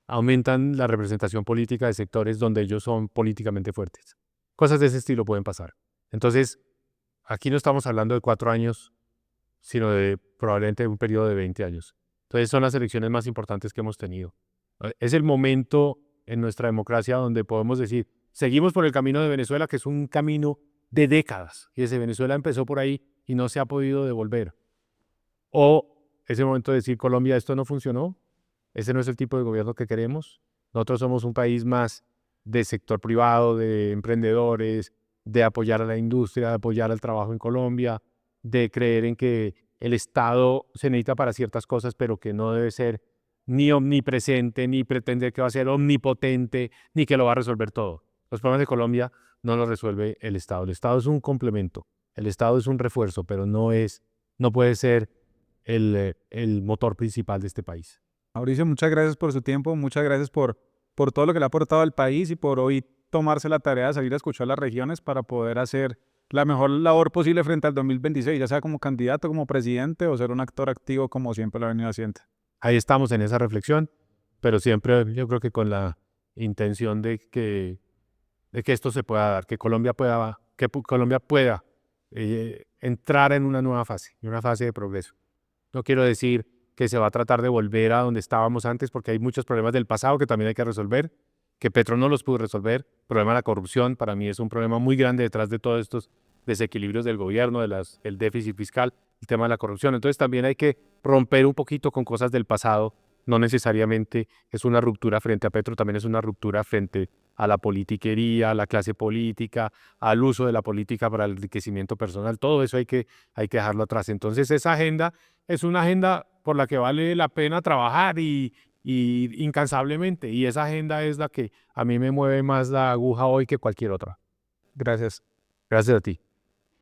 aumentan la representación política de sectores donde ellos son políticamente fuertes. Cosas de ese estilo pueden pasar. Entonces, aquí no estamos hablando de 4 años, sino de probablemente un periodo de 20 años. Entonces, son las elecciones más importantes que hemos tenido. Es el momento en nuestra democracia donde podemos decir, seguimos por el camino de Venezuela, que es un camino de décadas. Y desde Venezuela empezó por ahí y no se ha podido devolver. O es el momento de decir, Colombia, esto no funcionó, ese no es el tipo de gobierno que queremos. Nosotros somos un país más de sector privado, de emprendedores, de apoyar a la industria, de apoyar al trabajo en Colombia, de creer en que el Estado se necesita para ciertas cosas, pero que no debe ser ni omnipresente, ni pretender que va a ser omnipotente, ni que lo va a resolver todo. Los problemas de Colombia no los resuelve el Estado. El Estado es un complemento, el Estado es un refuerzo, pero no puede ser el motor principal de este país. Mauricio, muchas gracias por su tiempo, muchas gracias por todo lo que le ha aportado al país y por hoy tomarse la tarea de salir a escuchar las regiones para poder hacer la mejor labor posible frente al 2026, ya sea como candidato, como presidente o ser un actor activo como siempre lo ha venido haciendo. Ahí estamos en esa reflexión, pero siempre yo creo que con la intención de que esto se pueda dar, que Colombia pueda entrar en una nueva fase, en una fase de progreso. No quiero decir que se va a tratar de volver a donde estábamos antes, porque hay muchos problemas del pasado que también hay que resolver, que Petro no los pudo resolver. El problema de la corrupción para mí es un problema muy grande detrás de todos estos desequilibrios del gobierno, el déficit fiscal, el tema de la corrupción. Entonces también hay que romper un poquito con cosas del pasado. No necesariamente es una ruptura frente a Petro, también es una ruptura frente a la politiquería, a la clase política, al uso de la política para el enriquecimiento personal. Todo eso hay que dejarlo atrás. Entonces esa agenda es una agenda por la que vale la pena trabajar y incansablemente. Y esa agenda es la que a mí me mueve más la aguja hoy que cualquier otra. Gracias. Gracias a ti.